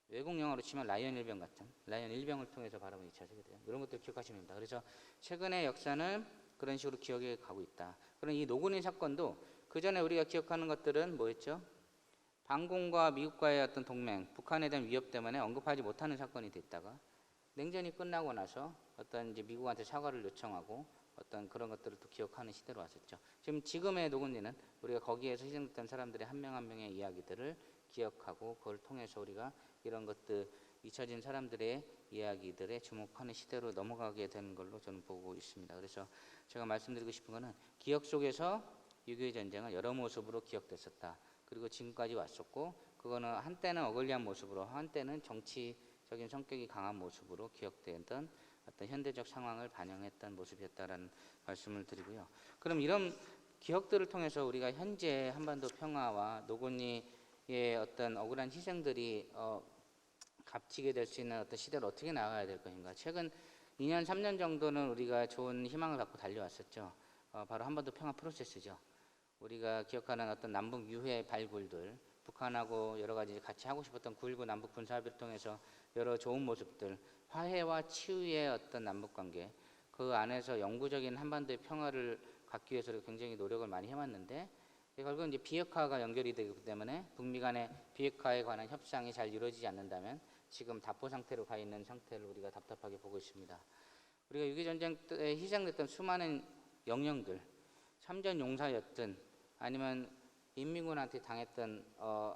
외국 영화로 치면 라이언 일병을 통해서 바라보면 잊혀지게 돼요. 이런 것들 기억하시면 됩니다. 그래서 최근의 역사는 그런 식으로 기억해 가고 있다. 그런 이 노군인 사건도 그 전에 우리가 기억하는 것들은 뭐였죠? 반공과 미국과의 어떤 동맹, 북한에 대한 위협 때문에 언급하지 못하는 사건이 됐다가 냉전이 끝나고 나서 어떤 이제 미국한테 사과를 요청하고 어떤 그런 것들을 또 기억하는 시대로 왔었죠. 지금의 노군인은 우리가 거기에서 희생됐던 사람들의 한 명 한 명의 이야기들을 기억하고 그걸 통해서 우리가 이런 것들, 잊혀진 사람들의 이야기들에 주목하는 시대로 넘어가게 되는 걸로 저는 보고 있습니다. 그래서 제가 말씀드리고 싶은 거는 기억 속에서 6.25 전쟁은 여러 모습으로 기억됐었다. 그리고 지금까지 왔었고, 그거는 한때는 어글리한 모습으로, 한때는 정치적인 성격이 강한 모습으로 기억되던 어떤 현대적 상황을 반영했던 모습이었다라는 말씀을 드리고요. 그럼 이런 기억들을 통해서 우리가 현재 한반도 평화와 노곤이의 어떤 억울한 희생들이 값지게 될 수 있는 어떤 시대를 어떻게 나가야 될 것인가. 최근 2년, 3년 정도는 우리가 좋은 희망을 갖고 달려왔었죠. 바로 한반도 평화 프로세스죠. 우리가 기억하는 어떤 남북 유해 발굴들, 북한하고 여러 가지 같이 하고 싶었던 9.19 남북 군사합의를 통해서 여러 좋은 모습들, 화해와 치유의 어떤 남북관계, 그 안에서 영구적인 한반도의 평화를 갖기 위해서 굉장히 노력을 많이 해왔는데 결국은 이제 비핵화가 연결이 되기 때문에 북미 간의 비핵화에 관한 협상이 잘 이루어지지 않는다면 지금 답보 상태로 가 있는 상태를 우리가 답답하게 보고 있습니다. 우리가 6.25 전쟁 때 희생됐던 수많은 영령들, 참전 용사였든 아니면 인민군한테 당했던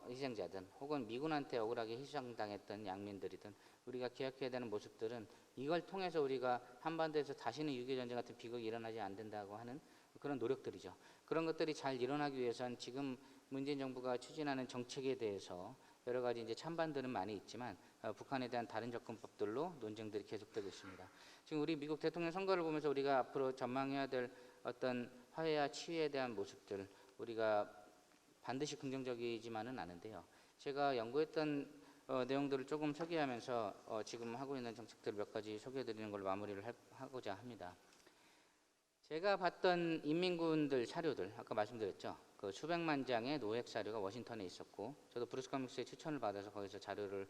희생자든 혹은 미군한테 억울하게 희생당했던 양민들이든 우리가 기억해야 되는 모습들은 이걸 통해서 우리가 한반도에서 다시는 6.25 전쟁 같은 비극이 일어나지 않는다고 하는 그런 노력들이죠. 그런 것들이 잘 일어나기 위해서는 지금 문재인 정부가 추진하는 정책에 대해서 여러 가지 이제 찬반들은 많이 있지만 북한에 대한 다른 접근법들로 논쟁들이 계속되고 있습니다. 지금 우리 미국 대통령 선거를 보면서 우리가 앞으로 전망해야 될 어떤 화해와 치유에 대한 모습들 우리가 반드시 긍정적이지만은 않은데요. 제가 연구했던 내용들을 조금 소개하면서 지금 하고 있는 정책들 몇 가지 소개해드리는 걸로 마무리를 하고자 합니다. 제가 봤던 인민군들 사료들 아까 말씀드렸죠. 그 수백만 장의 노획 사료가 워싱턴에 있었고 저도 브루스 커밍스의 추천을 받아서 거기서 자료를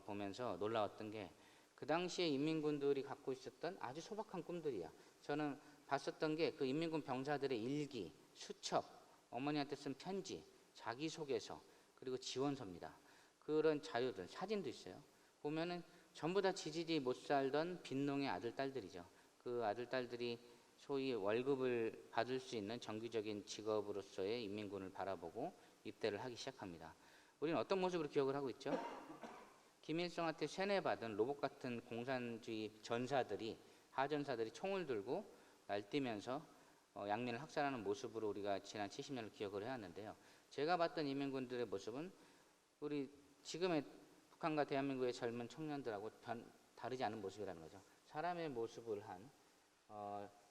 보면서 놀라웠던 게 그 당시에 인민군들이 갖고 있었던 아주 소박한 꿈들이야. 저는 봤었던 게 그 인민군 병사들의 일기, 수첩, 어머니한테 쓴 편지, 자기소개서 그리고 지원서입니다. 그런 자료들, 사진도 있어요. 보면은 전부 다 지지리 못 살던 빈농의 아들, 딸들이죠. 그 아들, 딸들이 소위 월급을 받을 수 있는 정규적인 직업으로서의 인민군을 바라보고 입대를 하기 시작합니다. 우리는 어떤 모습으로 기억을 하고 있죠? 김일성한테 세뇌받은 로봇 같은 공산주의 전사들이 하전사들이 총을 들고 날뛰면서 양민을 학살하는 모습으로 우리가 지난 70년을 기억을 해왔는데요. 제가 봤던 인민군들의 모습은 우리 지금의 북한과 대한민국의 젊은 청년들하고 다르지 않은 모습이라는 거죠. 사람의 모습을 한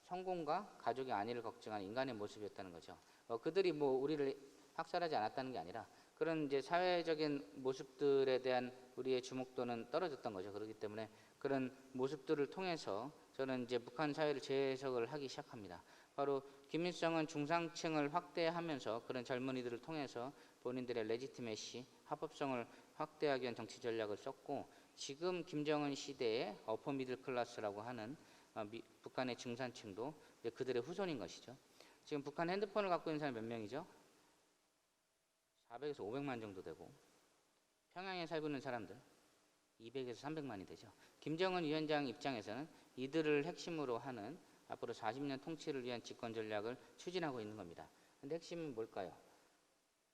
성공과 가족의 안위를 걱정하는 인간의 모습이었다는 거죠. 그들이 뭐 우리를 학살하지 않았다는 게 아니라 그런 이제 사회적인 모습들에 대한 우리의 주목도는 떨어졌던 거죠. 그렇기 때문에 그런 모습들을 통해서 저는 이제 북한 사회를 재해석을 하기 시작합니다. 바로 김일성은 중상층을 확대하면서 그런 젊은이들을 통해서 본인들의 레지티메시, 합법성을 확대하기 위한 정치 전략을 썼고 지금 김정은 시대의 어퍼 미들 클래스라고 하는 북한의 중산층도 이제 그들의 후손인 것이죠. 지금 북한 핸드폰을 갖고 있는 사람이 몇 명이죠? 400에서 500만 정도 되고 평양에 살고 있는 사람들 200에서 300만이 되죠. 김정은 위원장 입장에서는 이들을 핵심으로 하는 앞으로 40년 통치를 위한 집권 전략을 추진하고 있는 겁니다. 근데 핵심은 뭘까요?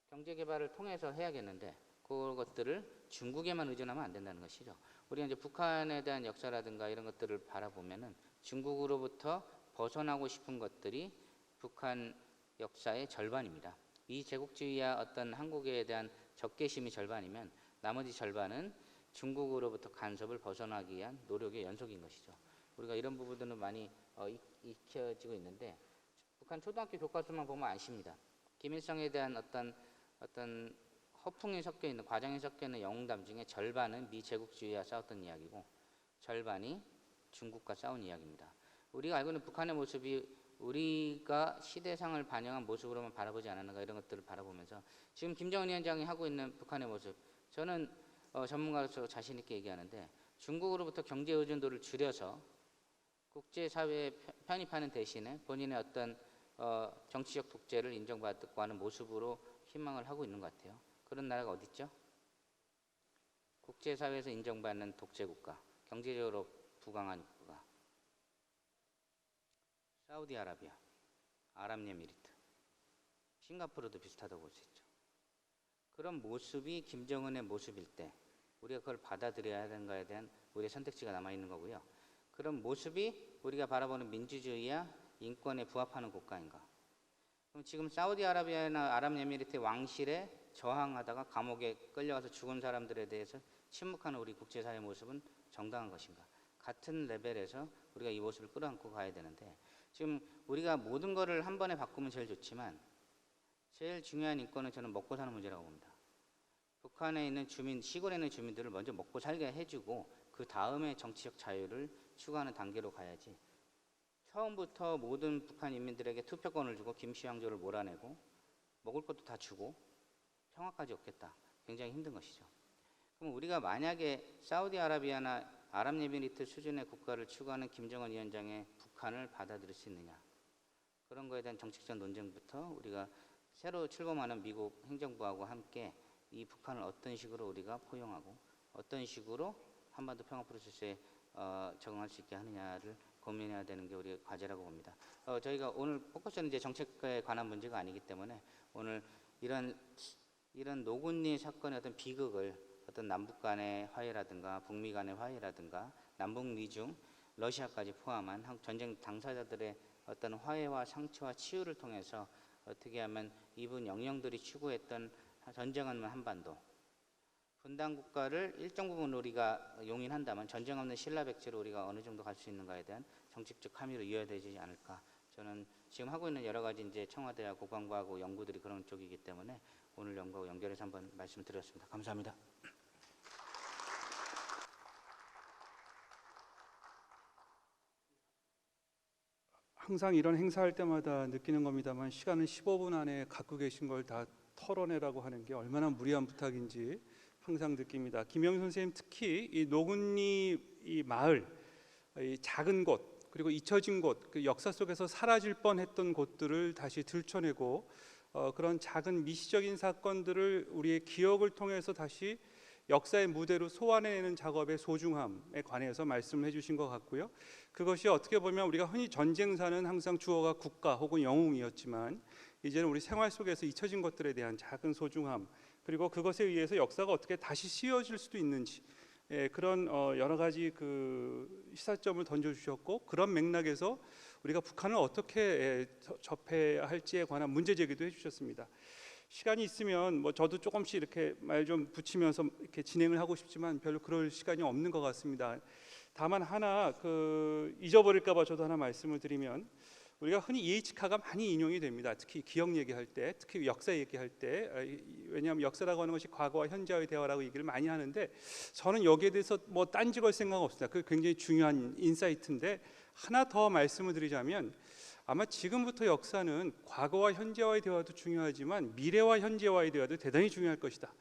경제 개발을 통해서 해야겠는데 그것들을 중국에만 의존하면 안 된다는 것이죠. 우리가 이제 북한에 대한 역사라든가 이런 것들을 바라보면은 중국으로부터 벗어나고 싶은 것들이 북한 역사의 절반입니다. 이 제국주의와 어떤 한국에 대한 적개심이 절반이면 나머지 절반은 중국으로부터 간섭을 벗어나기 위한 노력의 연속인 것이죠. 우리가 이런 부분들은 많이 익혀지고 있는데 북한 초등학교 교과서만 보면 아십니다. 김일성에 대한 어떤 허풍이 섞여 있는 과장이 섞여 있는 영웅담 중에 절반은 미제국주의와 싸웠던 이야기고 절반이 중국과 싸운 이야기입니다. 우리가 알고 있는 북한의 모습이 우리가 시대상을 반영한 모습으로만 바라보지 않았는가 이런 것들을 바라보면서 지금 김정은 위원장이 하고 있는 북한의 모습 저는 전문가로서 자신 있게 얘기하는데 중국으로부터 경제 의존도를 줄여서 국제사회에 편입하는 대신에 본인의 어떤 정치적 독재를 인정받고 하는 모습으로 희망을 하고 있는 것 같아요. 그런 나라가 어디 있죠? 국제사회에서 인정받는 독재국가, 경제적으로 부강한 국가. 사우디아라비아, 아랍에미리트, 싱가포르도 비슷하다고 볼 수 있죠. 그런 모습이 김정은의 모습일 때 우리가 그걸 받아들여야 하는가에 대한 우리의 선택지가 남아있는 거고요. 그런 모습이 우리가 바라보는 민주주의와 인권에 부합하는 국가인가. 그럼 지금 사우디아라비아나 아랍에미리트의 왕실에 저항하다가 감옥에 끌려가서 죽은 사람들에 대해서 침묵하는 우리 국제사회의 모습은 정당한 것인가. 같은 레벨에서 우리가 이 모습을 끌어안고 가야 되는데 지금 우리가 모든 거를 한 번에 바꾸면 제일 좋지만 제일 중요한 인권은 저는 먹고 사는 문제라고 봅니다. 북한에 있는 주민, 시골에 있는 주민들을 먼저 먹고 살게 해주고 그 다음에 정치적 자유를 추구하는 단계로 가야지 처음부터 모든 북한 인민들에게 투표권을 주고 김씨왕조를 몰아내고 먹을 것도 다 주고 평화까지 얻겠다. 굉장히 힘든 것이죠. 그럼 우리가 만약에 사우디아라비아나 아랍에미리트 수준의 국가를 추구하는 김정은 위원장의 북한 북한을 받아들일 수 있느냐. 그런 거에 대한 정책적 논쟁부터 우리가 새로 출범하는 미국 행정부하고 함께 이 북한을 어떤 식으로 우리가 포용하고 어떤 식으로 한반도 평화 프로세스에 적응할 수 있게 하느냐를 고민해야 되는 게 우리의 과제라고 봅니다. 저희가 오늘 포커스는 이제 정책에 관한 문제가 아니기 때문에 오늘 이런 노군리 사건의 어떤 비극을 어떤 남북 간의 화해라든가 북미 간의 화해라든가 남북 미중 러시아까지 포함한 전쟁 당사자들의 어떤 화해와 상처와 치유를 통해서 어떻게 하면 이분 영령들이 추구했던 전쟁 없는 한반도, 분단 국가를 일정 부분 우리가 용인한다면 전쟁 없는 신라 백제로 우리가 어느 정도 갈 수 있는가에 대한 정책적 함의로 이어되지 않을까. 저는 지금 하고 있는 여러 가지 이제 청와대와 국방부하고 연구들이 그런 쪽이기 때문에 오늘 연구하고 연결해서 한번 말씀드렸습니다. 감사합니다. 항상 이런 행사할 때마다 느끼는 겁니다만 시간은 15분 안에 갖고 계신 걸 다 털어내라고 하는 게 얼마나 무리한 부탁인지 항상 느낍니다. 김영 선생님 특히 이 노군리 이 마을, 이 작은 곳 그리고 잊혀진 곳, 그 역사 속에서 사라질 뻔했던 곳들을 다시 들춰내고 그런 작은 미시적인 사건들을 우리의 기억을 통해서 다시 역사의 무대로 소환해내는 작업의 소중함에 관해서 말씀을 해주신 것 같고요. 그것이 어떻게 보면 우리가 흔히 전쟁사는 항상 주어가 국가 혹은 영웅이었지만 이제는 우리 생활 속에서 잊혀진 것들에 대한 작은 소중함 그리고 그것에 의해서 역사가 어떻게 다시 씌워질 수도 있는지 그런 여러 가지 그 시사점을 던져주셨고 그런 맥락에서 우리가 북한을 어떻게 접해야 할지에 관한 문제 제기도 해주셨습니다. 시간이 있으면 뭐 저도 조금씩 이렇게 말 좀 붙이면서 이렇게 진행을 하고 싶지만 별로 그럴 시간이 없는 것 같습니다. 다만 하나 잊어버릴까봐 저도 하나 말씀을 드리면 우리가 흔히 EH카가 많이 인용이 됩니다. 특히 기억 얘기할 때, 특히 역사 얘기할 때 왜냐하면 역사라고 하는 것이 과거와 현재의 대화라고 얘기를 많이 하는데 저는 여기에 대해서 뭐 딴지걸 생각 없습니다. 그게 굉장히 중요한 인사이트인데 하나 더 말씀을 드리자면 아마 지금부터 역사는 과거와 현재와의 대화도 중요하지만 미래와 현재와의 대화도 대단히 중요할 것이다.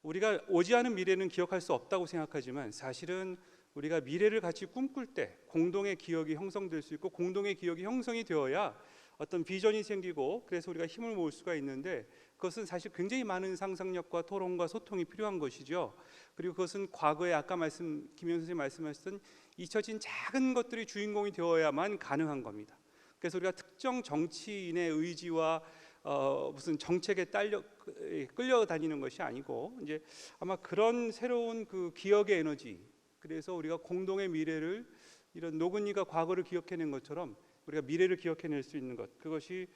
우리가 오지 않은 미래는 기억할 수 없다고 생각하지만 사실은 우리가 미래를 같이 꿈꿀 때 공동의 기억이 형성될 수 있고 공동의 기억이 형성이 되어야 어떤 비전이 생기고 그래서 우리가 힘을 모을 수가 있는데 그것은 사실 굉장히 많은 상상력과 토론과 소통이 필요한 것이죠. 그리고 그것은 과거에 아까 김영 선생님 말씀하셨던 잊혀진 작은 것들이 주인공이 되어야만 가능한 겁니다. 그래서 우리가 특정 정치인의 의지와 무슨 정책에 끌려다니는 것이 아니고 이제 아마 그런 새로운 그 기억의 에너지 그래서 우리가 공동의 미래를 이런 노근이가 과거를 기억해낸 것처럼 우리가 미래를 기억해낼 수 있는 것 그것이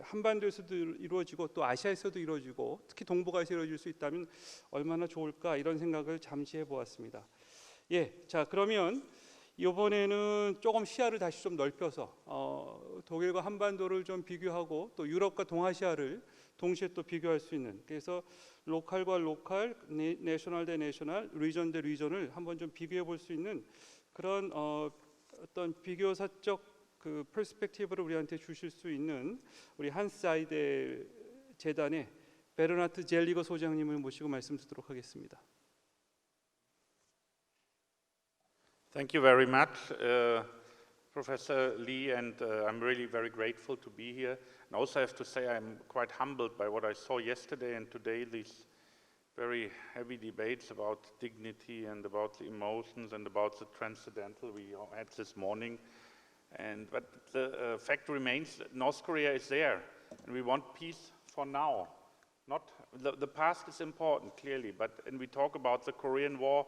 한반도에서도 이루어지고 또 아시아에서도 이루어지고 특히 동북아에서 이루어질 수 있다면 얼마나 좋을까 이런 생각을 잠시 해보았습니다. 자 그러면 이번에는 조금 시야를 다시 좀 넓혀서 독일과 한반도를 좀 비교하고 또 유럽과 동아시아를 동시에 또 비교할 수 있는 그래서 로컬과 로컬, 내셔널 대 내셔널, 리전 대 리전을 한번 좀 비교해 볼 수 있는 그런 어떤 비교사적 그 퍼스펙티브를 우리한테 주실 수 있는 우리 한스 자이데 재단의 베르나트 젤리거 소장님을 모시고 말씀 듣도록 하겠습니다. Thank you very much, Professor Lee, and I'm really very grateful to be here. And also I have to say I'm quite humbled by what I saw yesterday and today, these very heavy debates about dignity and about the emotions and about the transcendental we had this morning. But the fact remains that North Korea is there, and we want peace for now. Not the past is important, clearly, and we talk about the Korean War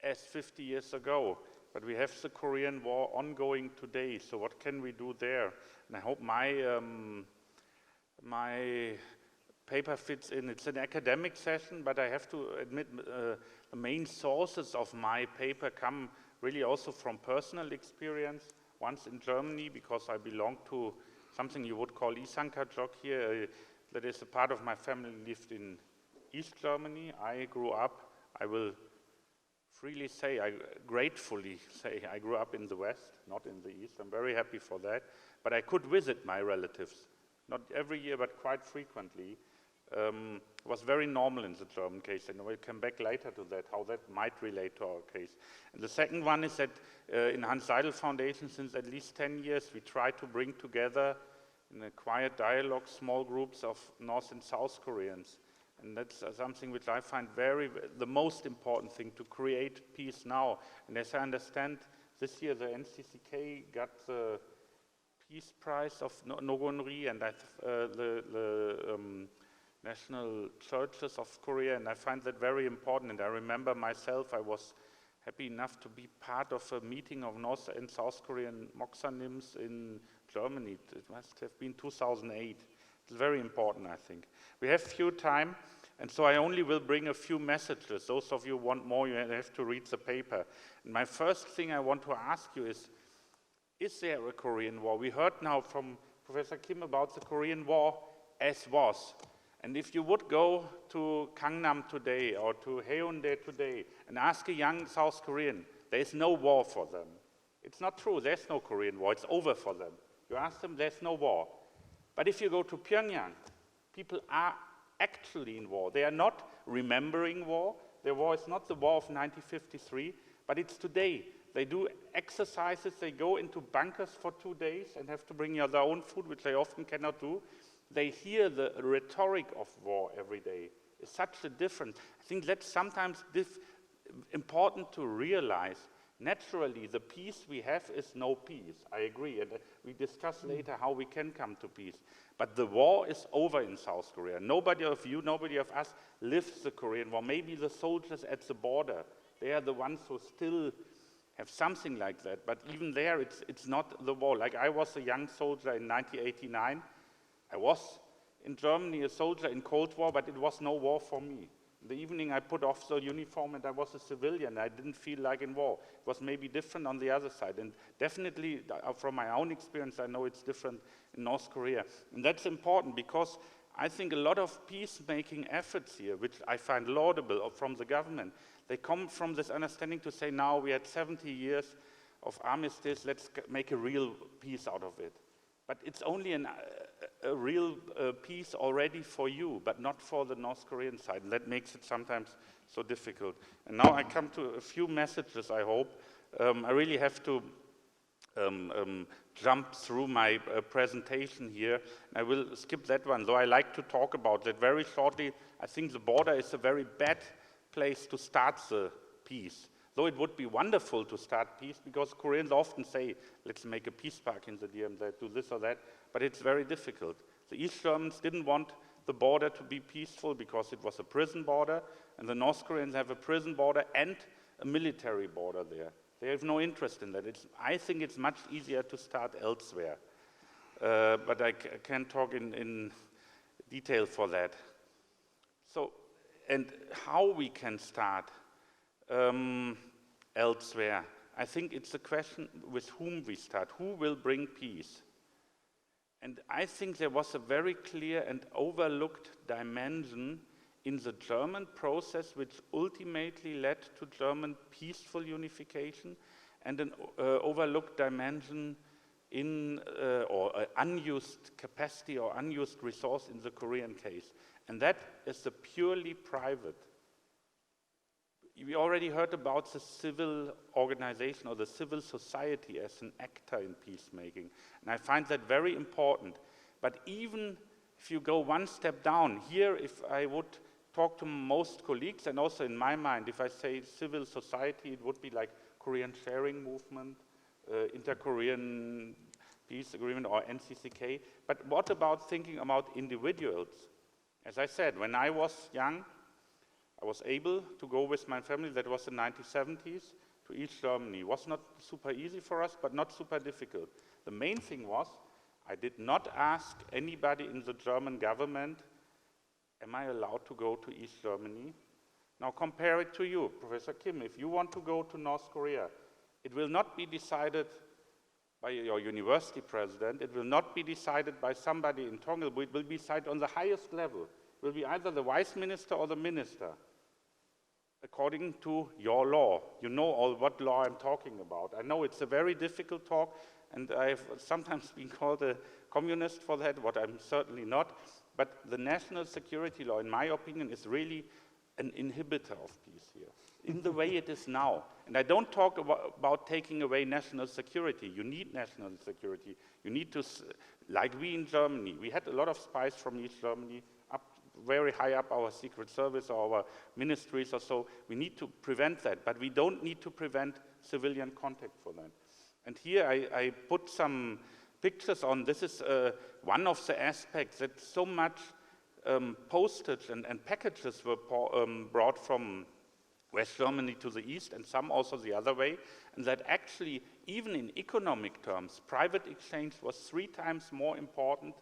as 50 years ago, but we have the Korean War ongoing today, so what can we do there? And I hope my paper fits in. It's an academic session, but I have to admit the main sources of my paper come really also from personal experience. Once in Germany, because I belong to something you would call Isankarjok here, that is a part of my family lived in East Germany. I grew up, I will freely say, gratefully say, I grew up in the West, not in the East. I'm very happy for that. But I could visit my relatives, not every year, but quite frequently. was very normal in the German case, and we'll come back later to that, how that might relate to our case. And the second one is that in Hans Seidel Foundation, since at least 10 years, we try to bring together in a quiet dialogue small groups of North and South Koreans. And that's something which I find the most important thing, to create peace now. And as I understand, this year the NCCK got the Peace Prize of Nogonri and the National Churches of Korea, and I find that very important. And I remember myself, I was happy enough to be part of a meeting of North and South Korean Moksanims in Germany. It must have been 2008. It's very important, I think. We have few time, and so I only will bring a few messages. Those of you who want more, you have to read the paper. And my first thing I want to ask you is there a Korean War? We heard now from Professor Kim about the Korean War as was. And if you would go to Gangnam today or to Haeundae today and ask a young South Korean, there is no war for them. It's not true, there's no Korean War, it's over for them. You ask them, there's no war. But if you go to Pyongyang, people are actually in war. They are not remembering war. Their war is not the war of 1953, but it's today. They do exercises, they go into bunkers for 2 days and have to bring their own food, which they often cannot do. They hear the rhetoric of war every day. It's such a difference. I think that's sometimes important to realize. Naturally, the peace we have is no peace. I agree, and we discuss later how we can come to peace. But the war is over in South Korea. Nobody of you, nobody of us lives the Korean War. Maybe the soldiers at the border, they are the ones who still have something like that. But even there, it's not the war. Like I was a young soldier in 1989. I was in Germany a soldier in Cold War, but it was no war for me. In the evening I put off the uniform and I was a civilian. I didn't feel like in war. It was maybe different on the other side. And definitely from my own experience, I know it's different in North Korea. And that's important because I think a lot of peacemaking efforts here, which I find laudable from the government, they come from this understanding to say, now we had 70 years of armistice, let's make a real peace out of it. But it's only a real peace already for you, but not for the North Korean side. And that makes it sometimes so difficult. And now I come to a few messages, I hope. I really have to jump through my presentation here. I will skip that one, though I like to talk about that very shortly. I think the border is a very bad place to start the peace. Though it would be wonderful to start peace, because Koreans often say, let's make a peace park in the DMZ, do this or that, but it's very difficult. The East Germans didn't want the border to be peaceful because it was a prison border, and the North Koreans have a prison border and a military border there. They have no interest in that. I think it's much easier to start elsewhere, but I can't talk in detail for that. So, and how we can start elsewhere. I think it's a question with whom we start. Who will bring peace? And I think there was a very clear and overlooked dimension in the German process which ultimately led to German peaceful unification, and an overlooked dimension in or unused capacity or unused resource in the Korean case. And that is the purely private. We already heard about the civil organization or the civil society as an actor in peacemaking, and I find that very important. But even if you go one step down, here if I would talk to most colleagues, and also in my mind, if I say civil society, it would be like Korean Sharing Movement, Inter-Korean Peace Agreement or NCCK. But what about thinking about individuals? As I said, when I was young, I was able to go with my family, that was in the 1970s, to East Germany. It was not super easy for us, but not super difficult. The main thing was, I did not ask anybody in the German government, am I allowed to go to East Germany? Now compare it to you, Professor Kim. If you want to go to North Korea, it will not be decided by your university president. It will not be decided by somebody in Tongil. It will be decided on the highest level. It will be either the vice minister or the minister, according to your law. You know all what law I'm talking about. I know it's a very difficult talk, and I've sometimes been called a communist for that, what I'm certainly not. But the national security law, in my opinion, is really an inhibitor of peace here, in the way it is now. And I don't talk about taking away national security. You need national security. You need to, like we in Germany, we had a lot of spies from East Germany, very high up our secret service or our ministries or so. We need to prevent that, but we don't need to prevent civilian contact for that. And here I put some pictures on. This is one of the aspects that so much postage and packages were brought from West Germany to the east, and some also the other way, and that actually, even in economic terms, private exchange was 3 times more important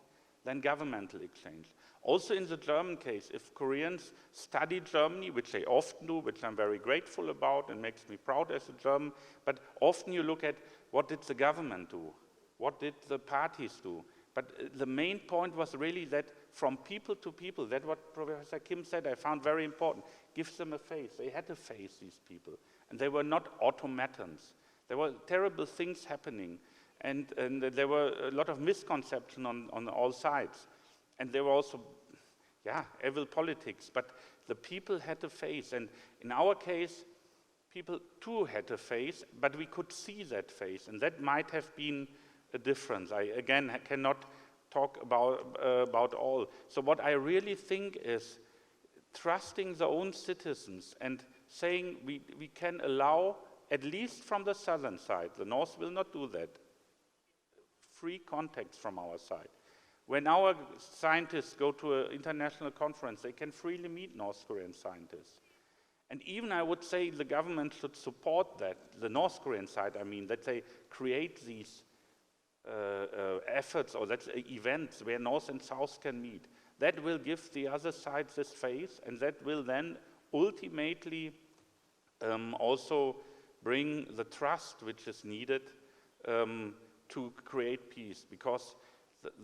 than governmental exchange. Also in the German case, if Koreans study Germany, which they often do, which I'm very grateful about and makes me proud as a German, but often you look at what did the government do? What did the parties do? But the main point was really that from people to people, that's what Professor Kim said, I found very important, gives them a face. They had a face, these people, and they were not automatons. There were terrible things happening, and there were a lot of misconception on all sides. And there were also, evil politics, but the people had a face. And in our case, people too had a face, but we could see that face, and that might have been a difference. I, again, cannot talk about all. So what I really think is trusting the own citizens and saying we can allow, at least from the southern side, the North will not do that, free contacts from our side. When our scientists go to an international conference, they can freely meet North Korean scientists. And even I would say the government should support that, the North Korean side, I mean, that they create these efforts or that's events where North and South can meet. That will give the other side this face, and that will then ultimately also bring the trust which is needed to create peace. Because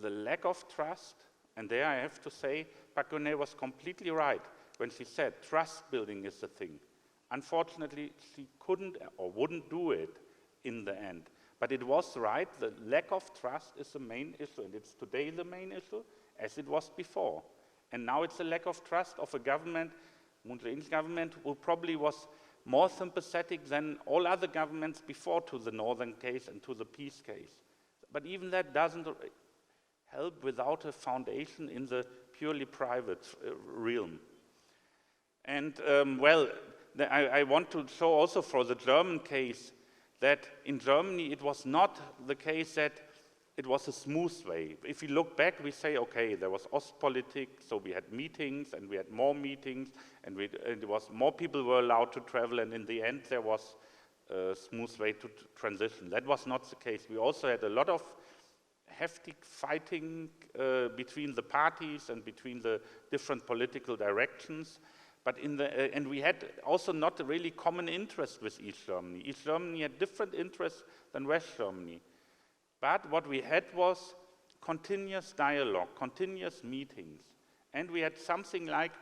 the lack of trust, and there I have to say, Park Geun-hye was completely right when she said trust building is the thing. Unfortunately, she couldn't or wouldn't do it in the end. But it was right, the lack of trust is the main issue, and it's today the main issue, as it was before. And now it's a lack of trust of a government, Moon Jae-in's government, who probably was more sympathetic than all other governments before to the northern case and to the peace case. But even that doesn't help without a foundation in the purely private realm. And I want to show also for the German case that in Germany it was not the case that it was a smooth way. If we look back, we say, okay, there was Ostpolitik, so we had meetings and we had more meetings, and it was more people were allowed to travel, and in the end there was a smooth way to transition. That was not the case. We also had a lot of hefty fighting between the parties and between the different political directions. But and we had also not a really common interest with East Germany. East Germany had different interests than West Germany. But what we had was continuous dialogue, continuous meetings. And we had something like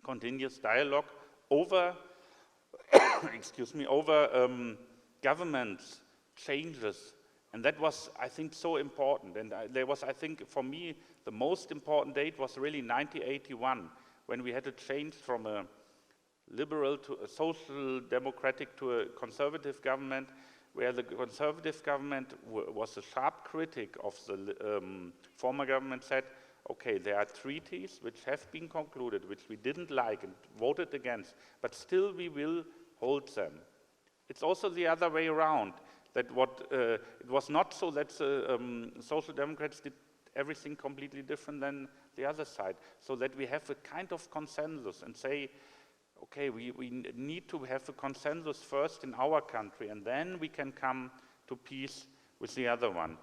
continuous dialogue over, over government changes. And that was, I think, so important. And there was, I think, for me, the most important date was really 1981, when we had a change from a liberal to a social democratic to a conservative government, where the conservative government was a sharp critic of the former government, said, okay, there are treaties which have been concluded, which we didn't like and voted against, but still we will hold them. It's also the other way around, that it was not so that social democrats did everything completely different than the other side, so that we have a kind of consensus and say, okay, we need to have a consensus first in our country, and then we can come to peace with the other one.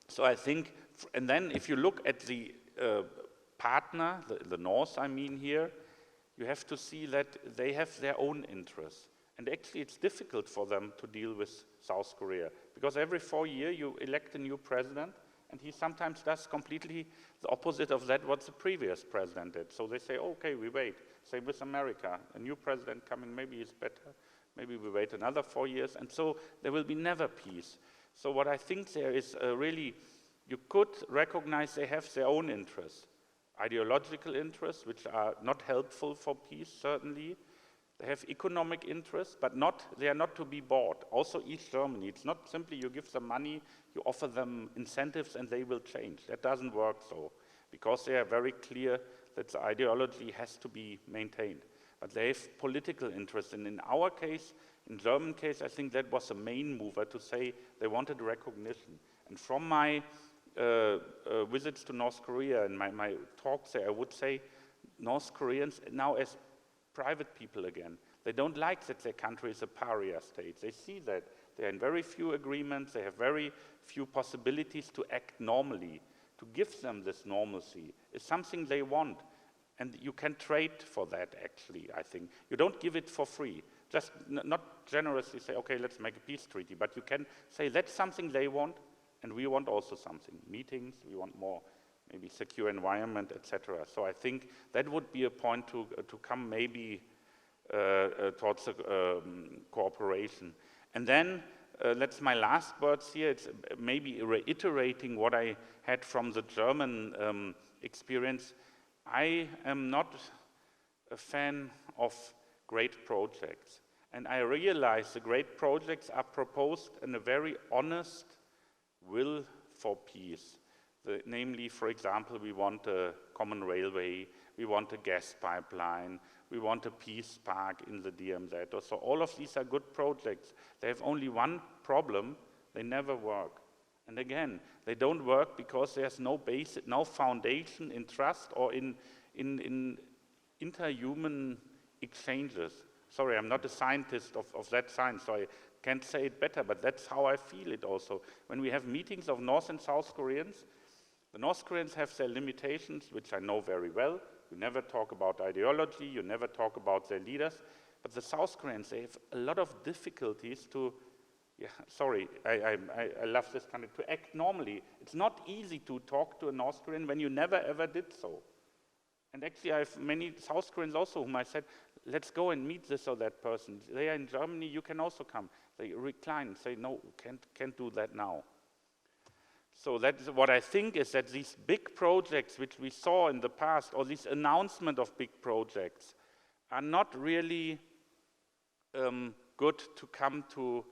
So I think, and then if you look at the partner, the North, I mean here, you have to see that they have their own interests. And actually it's difficult for them to deal with South Korea, because every 4 years you elect a new president, and he sometimes does completely the opposite of that what the previous president did. So they say, okay, we wait. Same with America. A new president coming, maybe it's better. Maybe we wait another 4 years. And so there will be never peace. So what I think there is really You could recognize they have their own interests, ideological interests, which are not helpful for peace, certainly. They have economic interests, but they are not to be bought. Also East Germany, it's not simply you give them money, you offer them incentives and they will change. That doesn't work so, because they are very clear that the ideology has to be maintained. But they have political interests, and in our case, in German case, I think that was the main mover to say they wanted recognition. And from my visits to North Korea and my talks there, I would say North Koreans now as private people again, they don't like that their country is a pariah state. They see that they're in very few agreements, they have very few possibilities to act normally. To give them this normalcy is something they want. And you can trade for that, actually, I think. You don't give it for free. Just not generously say, okay, let's make a peace treaty, but you can say that's something they want, and we want also something. Meetings, we want more, maybe secure environment, etc. So I think that would be a point to come maybe towards cooperation. And then, that's my last words here, it's maybe reiterating what I had from the German experience. I am not a fan of great projects, and I realize the great projects are proposed in a very honest will for peace. Namely, for example, we want a common railway, we want a gas pipeline, we want a peace park in the DMZ. So all of these are good projects. They have only one problem: they never work. And again, they don't work because there's no base, no foundation in trust or in interhuman exchanges. Sorry, I'm not a scientist of that science, so I can't say it better, but that's how I feel it also. When we have meetings of North and South Koreans, the North Koreans have their limitations, which I know very well. You never talk about ideology, you never talk about their leaders, but the South Koreans, they have a lot of difficulties to I love this country, to act normally. It's not easy to talk to a North Korean when you never ever did so. And actually I have many South Koreans also whom I said, let's go and meet this or that person. They are in Germany, you can also come. They recline and say, no, can't do that now. So that's what I think is that these big projects which we saw in the past, or this announcement of big projects, are not really good to come to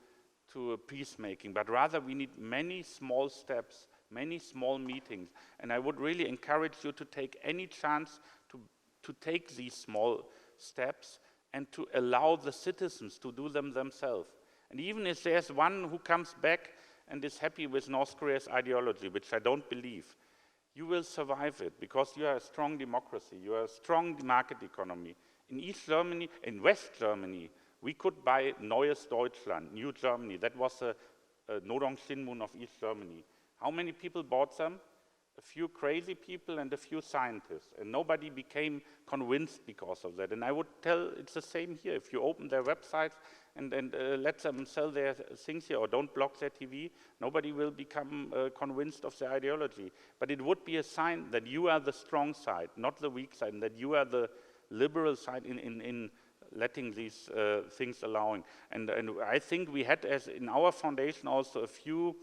a peacemaking, but rather we need many small steps, many small meetings. And I would really encourage you to take any chance to take these small steps and to allow the citizens to do them themselves. And even if there's one who comes back and is happy with North Korea's ideology, which I don't believe, you will survive it because you are a strong democracy, you are a strong market economy. In East Germany, in West Germany, we could buy Neues Deutschland, New Germany. That was a Nodong Shinmun of East Germany. How many people bought them? A few crazy people and a few scientists. And nobody became convinced because of that. And I would tell it's the same here. If you open their websites and let them sell their things here or don't block their TV, nobody will become convinced of their ideology. But it would be a sign that you are the strong side, not the weak side, and that you are the liberal side in letting these things allowing. And I think we had, as in our foundation, also a few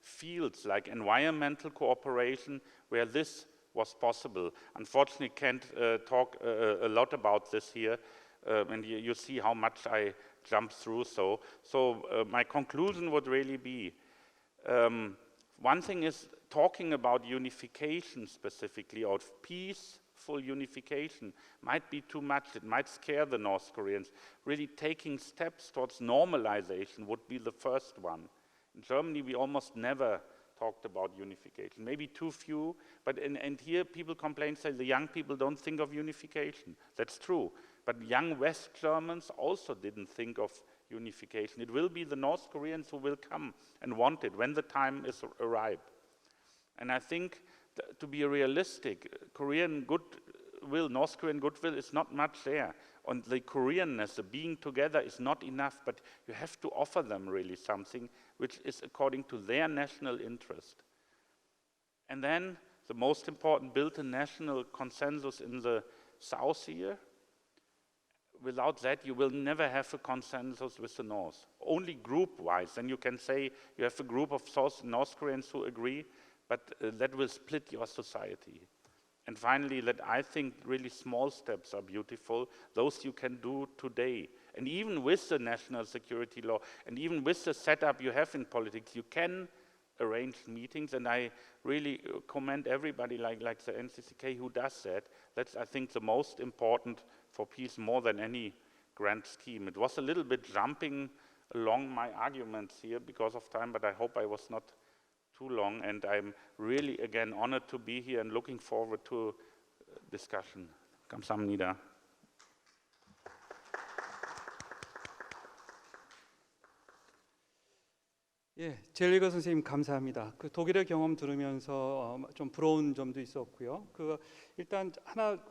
fields like environmental cooperation where this was possible. Unfortunately, can't talk a lot about this here, and you see how much I jumped through. So my conclusion would really be, one thing is talking about unification specifically, or peaceful unification, might be too much. It might scare the North Koreans. Really taking steps towards normalization would be the first one. In Germany, we almost never talked about unification, maybe too few, but and here people complain, say the young people don't think of unification. That's true, but young West Germans also didn't think of unification. It will be the North Koreans who will come and want it when the time is arrived. And I think to be realistic, North Korean goodwill is not much there. And the Koreanness, the being together is not enough, but you have to offer them really something which is according to their national interest. And then the most important, build a national consensus in the South here. Without that, you will never have a consensus with the North. Only group-wise, then you can say you have a group of South and North Koreans who agree, but that will split your society. And finally, that I think really small steps are beautiful, those you can do today. And even with the national security law, and even with the setup you have in politics, you can arrange meetings, and I really commend everybody like the NCCK who does that. That's, I think, the most important for peace more than any grand scheme. It was a little bit jumping along my arguments here because of time, but I hope I was not too long, and I'm really, again, honored to be here and looking forward to discussion. 감사합니다. 예, 젤리거 선생님 감사합니다. 그 독일의 경험 들으면서 좀 부러운 점도 있었고요. 일단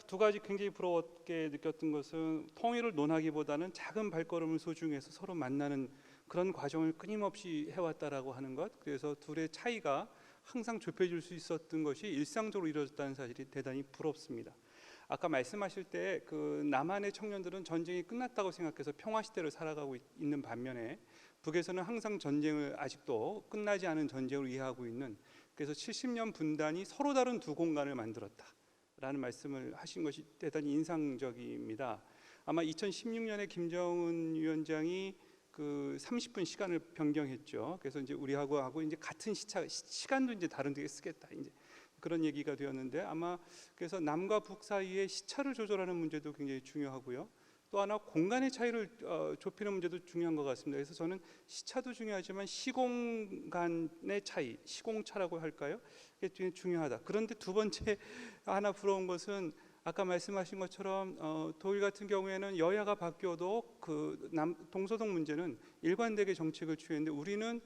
두 가지 굉장히 부러웠게 느꼈던 것은 통일을 논하기보다는 작은 발걸음을 소중해서 서로 만나는 그런 과정을 끊임없이 해왔다라고 하는 것. 그래서 둘의 차이가 항상 좁혀질 수 있었던 것이 일상적으로 이루어졌다는 사실이 대단히 부럽습니다. 아까 말씀하실 때 그 남한의 청년들은 전쟁이 끝났다고 생각해서 평화 시대를 살아가고 있는 반면에 북에서는 항상 전쟁을 아직도 끝나지 않은 전쟁을 이해하고 있는, 그래서 70년 분단이 서로 다른 두 공간을 만들었다라는 말씀을 하신 것이 대단히 인상적입니다. 아마 2016년에 김정은 위원장이 그 30분 시간을 변경했죠. 그래서 이제 우리하고 이제 같은 시간도 이제 다른 데에 쓰겠다, 이제 그런 얘기가 되었는데, 아마 그래서 남과 북 사이의 시차를 조절하는 문제도 굉장히 중요하고요. 또 하나 공간의 차이를 좁히는 문제도 중요한 것 같습니다. 그래서 저는 시차도 중요하지만 시공간의 차이, 시공차라고 할까요? 그게 굉장히 중요하다. 그런데 두 번째 하나 부러운 것은 아까 말씀하신 것처럼 독일 같은 경우에는 여야가 바뀌어도 그 동서동 문제는 일관되게 정책을 취했는데, 우리는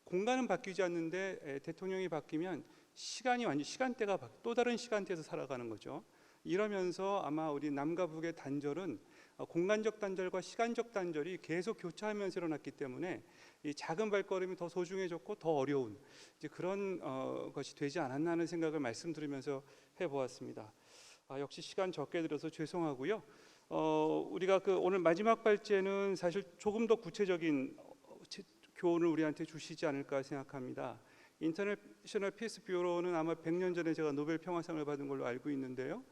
공간은 바뀌지 않는데 대통령이 바뀌면 시간대가 또 다른 시간대에서 살아가는 거죠. 이러면서 아마 우리 남과 북의 단절은 공간적 단절과 시간적 단절이 계속 교차하면서 일어났기 때문에 이 작은 발걸음이 더 소중해졌고 더 어려운 이제 그런 것이 되지 않았나 하는 생각을 말씀드리면서 해보았습니다. 역시 시간 적게 들어서 죄송하고요. 우리가 오늘 마지막 발제는 사실 조금 더 구체적인 교훈을 우리한테 주시지 않을까 생각합니다. 인터내셔널 피스 뷰로는 아마 100년 전에 제가 노벨 평화상을 받은 걸로 알고 있는데요.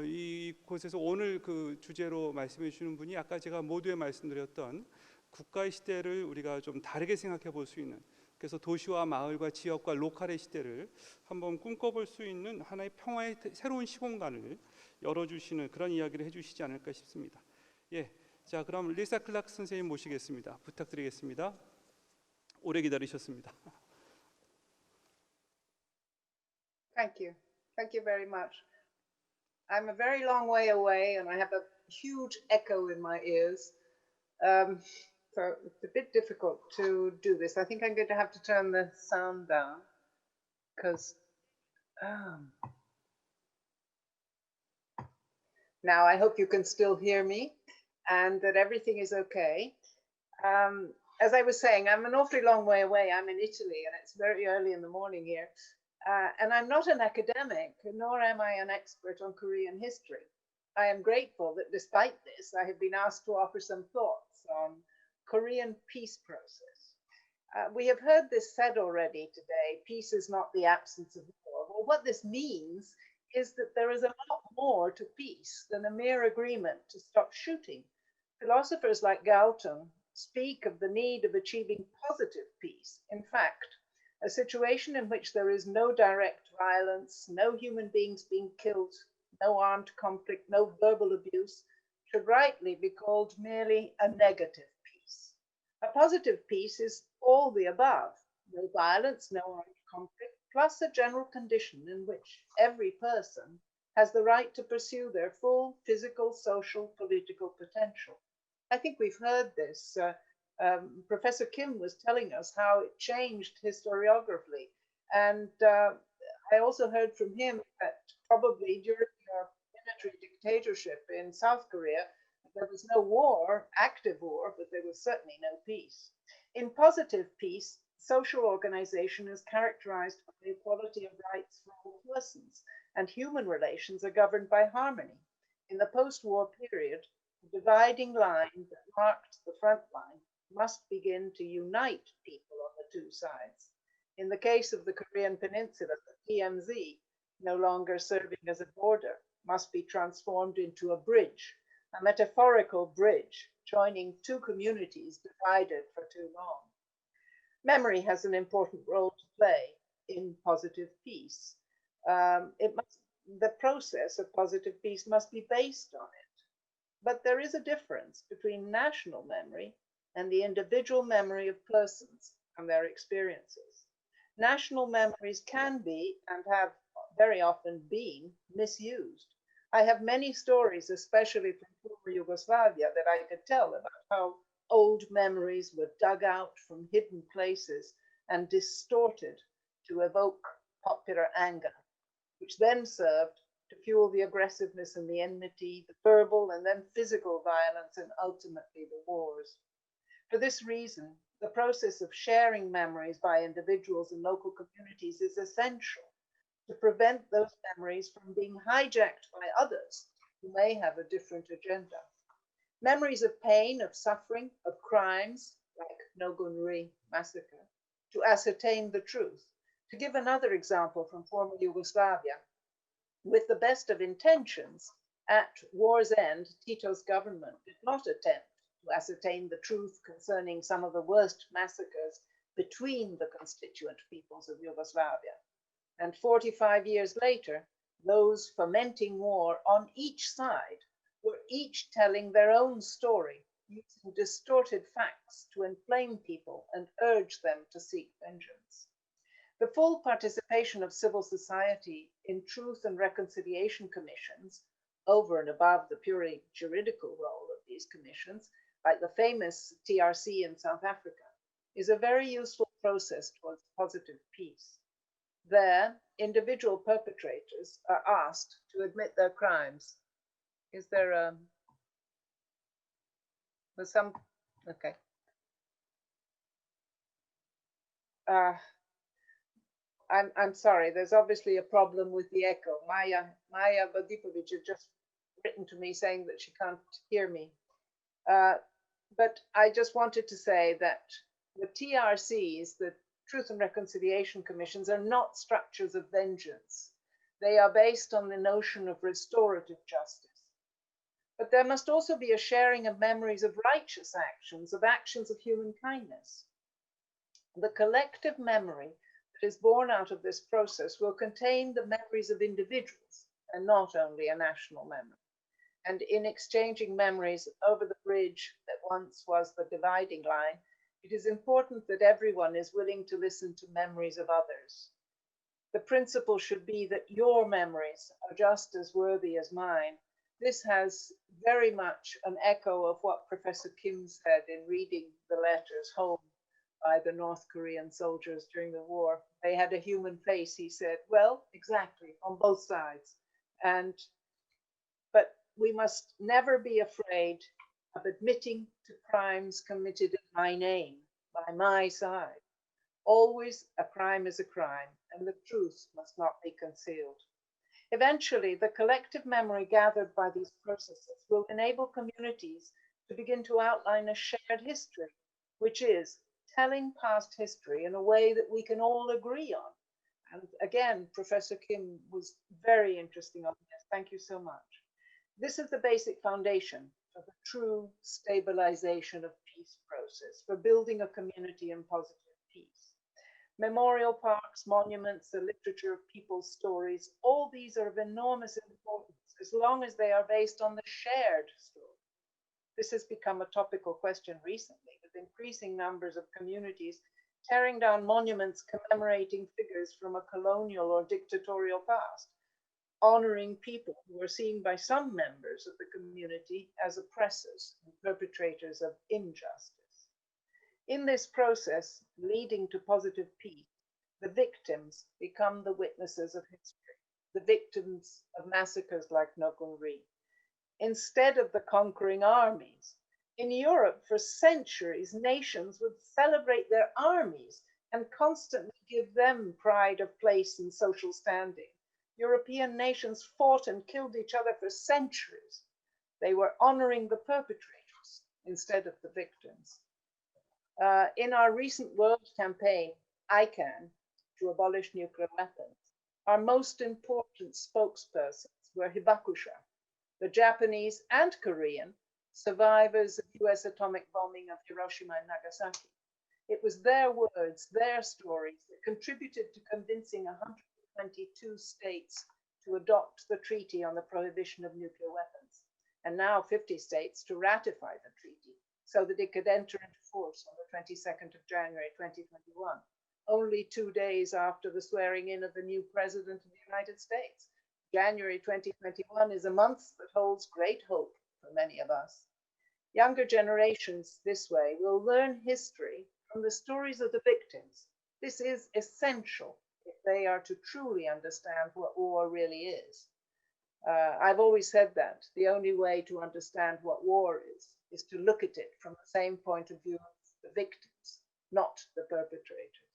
이곳에서 오늘 그 주제로 말씀해 주시는 분이 아까 제가 모두에 말씀드렸던 국가의 시대를 우리가 좀 다르게 생각해 볼 수 있는, 그래서 도시와 마을과 지역과 로컬의 시대를 한번 꿈꿔볼 수 있는 하나의 평화의 새로운 시공간을 열어주시는 그런 이야기를 해주시지 않을까 싶습니다. 예, 자 그럼 리사 클락 선생님 모시겠습니다. 부탁드리겠습니다. 오래 기다리셨습니다. Thank you very much. I'm a very long way away and I have a huge echo in my ears. So it's a bit difficult to do this. I think I'm going to have to turn the sound down because now I hope you can still hear me and that everything is okay. As I was saying, I'm an awfully long way away. I'm in Italy and it's very early in the morning here. And I'm not an academic, nor am I an expert on Korean history. I am grateful that despite this, I have been asked to offer some thoughts on Korean peace process. We have heard this said already today, peace is not the absence of war. Well, what this means is that there is a lot more to peace than a mere agreement to stop shooting. Philosophers like Galtung speak of the need of achieving positive peace. In fact, a situation in which there is no direct violence, no human beings being killed, no armed conflict, no verbal abuse, should rightly be called merely a negative peace. A positive peace is all the above, no violence, no armed conflict, plus a general condition in which every person has the right to pursue their full physical, social, political potential. I think we've heard this. Professor Kim was telling us how it changed historiographically. And I also heard from him that probably during your military dictatorship in South Korea, there was no war, active war, but there was certainly no peace. In positive peace, social organization is characterized by the equality of rights for all persons, and human relations are governed by harmony. In the post-war period, the dividing line that marked the front line must begin to unite people on the two sides. In the case of the Korean Peninsula, the TMZ, no longer serving as a border, must be transformed into a bridge, a metaphorical bridge joining two communities divided for too long. Memory has an important role to play in positive peace. The process of positive peace must be based on it. But there is a difference between national memory and the individual memory of persons and their experiences. National memories can be and have very often been misused. I have many stories, especially from former Yugoslavia, that I could tell about how old memories were dug out from hidden places and distorted to evoke popular anger, which then served to fuel the aggressiveness and the enmity, the verbal and then physical violence, and ultimately the wars. For this reason, the process of sharing memories by individuals and local communities is essential to prevent those memories from being hijacked by others who may have a different agenda. Memories of pain, of suffering, of crimes, like Nogun massacre, to ascertain the truth. To give another example from former Yugoslavia, with the best of intentions, at war's end, Tito's government did not attempt to ascertain the truth concerning some of the worst massacres between the constituent peoples of Yugoslavia. And 45 years later, those fomenting war on each side were each telling their own story, using distorted facts to inflame people and urge them to seek vengeance. The full participation of civil society in truth and reconciliation commissions, over and above the purely juridical role of these commissions, like the famous TRC in South Africa, is a very useful process towards positive peace. There, individual perpetrators are asked to admit their crimes. Is there there's some, okay. I'm sorry, there's obviously a problem with the echo. Maya Bodipovic had just written to me saying that she can't hear me. But I just wanted to say that the TRCs, the Truth and Reconciliation Commissions, are not structures of vengeance. They are based on the notion of restorative justice. But there must also be a sharing of memories of righteous actions, of actions of human kindness. The collective memory that is born out of this process will contain the memories of individuals and not only a national memory. And in exchanging memories over the bridge that once was the dividing line, it is important that everyone is willing to listen to memories of others. The principle should be that your memories are just as worthy as mine. This has very much an echo of what Professor Kim said in reading the letters home by the North Korean soldiers during the war. They had a human face, he said. Well, exactly, on both sides. But we must never be afraid of admitting to crimes committed in my name, by my side. Always a crime is a crime, and the truth must not be concealed. Eventually, the collective memory gathered by these processes will enable communities to begin to outline a shared history, which is telling past history in a way that we can all agree on. And again, Professor Kim was very interesting on this. Thank you so much. This is the basic foundation of the true stabilization of peace process, for building a community in positive peace. Memorial parks, monuments, the literature of people's stories, all these are of enormous importance as long as they are based on the shared story. This has become a topical question recently, with increasing numbers of communities tearing down monuments commemorating figures from a colonial or dictatorial past, honoring people who were seen by some members of the community as oppressors and perpetrators of injustice. In this process, leading to positive peace, the victims become the witnesses of history, the victims of massacres like Nogun-ri, instead of the conquering armies. In Europe, for centuries, nations would celebrate their armies and constantly give them pride of place and social standing. European nations fought and killed each other for centuries. They were honoring the perpetrators instead of the victims. In our recent world campaign, ICAN, to abolish nuclear weapons. Our most important spokespersons were Hibakusha, the Japanese and Korean survivors of US atomic bombing of Hiroshima and Nagasaki. It was their words, their stories that contributed to convincing 122 states to adopt the Treaty on the Prohibition of Nuclear Weapons, and now 50 states to ratify the treaty so that it could enter into force on the 22nd of January 2021, only 2 days after the swearing in of the new President of the United States. January 2021 is a month that holds great hope for many of us. Younger generations this way will learn history from the stories of the victims. This is essential if they are to truly understand what war really is. I've always said that the only way to understand what war is to look at it from the same point of view as the victims, not the perpetrators.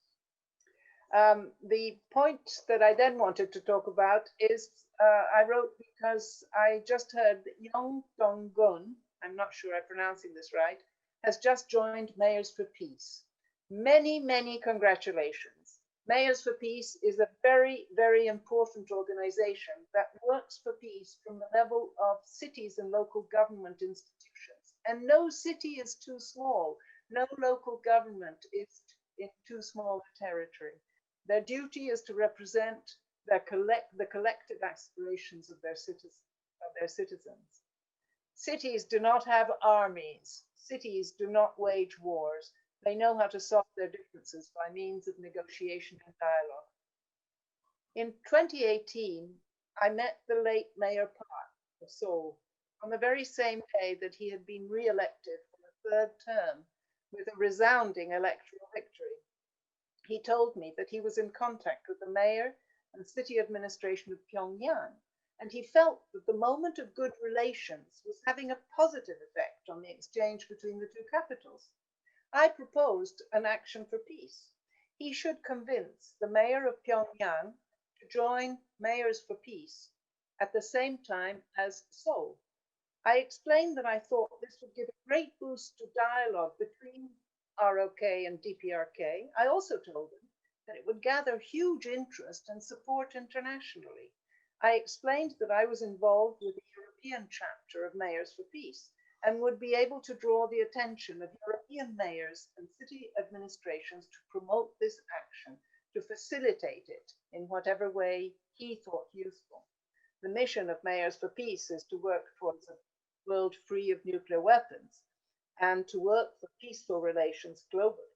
The point that I then wanted to talk about is I wrote because I just heard that Yong Dong-gun, I'm not sure I'm pronouncing this right, has just joined Mayors for Peace. Many, many congratulations. Mayors for Peace is a very, very important organization that works for peace from the level of cities and local government institutions. And no city is too small. No local government is in too small a territory. Their duty is to represent the collective aspirations of their citizens. Cities do not have armies. Cities do not wage wars. They know how to solve their differences by means of negotiation and dialogue. In 2018, I met the late Mayor Park of Seoul on the very same day that he had been re-elected for the third term with a resounding electoral victory. He told me that he was in contact with the mayor and city administration of Pyongyang, and he felt that the moment of good relations was having a positive effect on the exchange between the two capitals. I proposed an action for peace. He should convince the mayor of Pyongyang to join Mayors for Peace at the same time as Seoul. I explained that I thought this would give a great boost to dialogue between ROK and DPRK. I also told him that it would gather huge interest and support internationally. I explained that I was involved with the European chapter of Mayors for Peace and would be able to draw the attention of European mayors and city administrations to promote this action, to facilitate it in whatever way he thought useful. The mission of Mayors for Peace is to work towards a world free of nuclear weapons and to work for peaceful relations globally.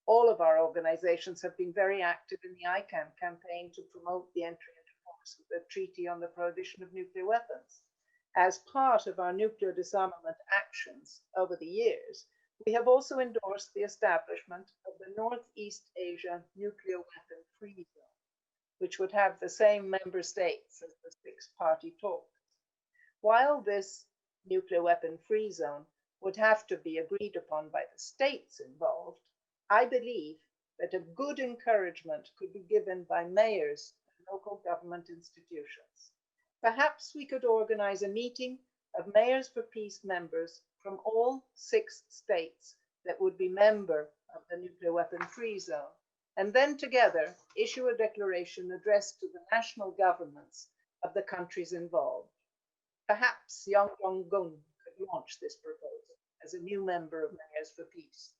All of our organizations have been very active in the ICAN campaign to promote the entry into force of the Treaty on the Prohibition of Nuclear Weapons. As part of our nuclear disarmament actions over the years, we have also endorsed the establishment of the Northeast Asia Nuclear Weapon Free Zone, which would have the same member states as the six-party talks. While this nuclear weapon free zone would have to be agreed upon by the states involved, I believe that a good encouragement could be given by mayors and local government institutions. Perhaps we could organize a meeting of Mayors for Peace members from all 6 states that would be member of the nuclear weapon free zone, and then together issue a declaration addressed to the national governments of the countries involved. Perhaps Yang Dong-gun could launch this proposal as a new member of Mayors for Peace.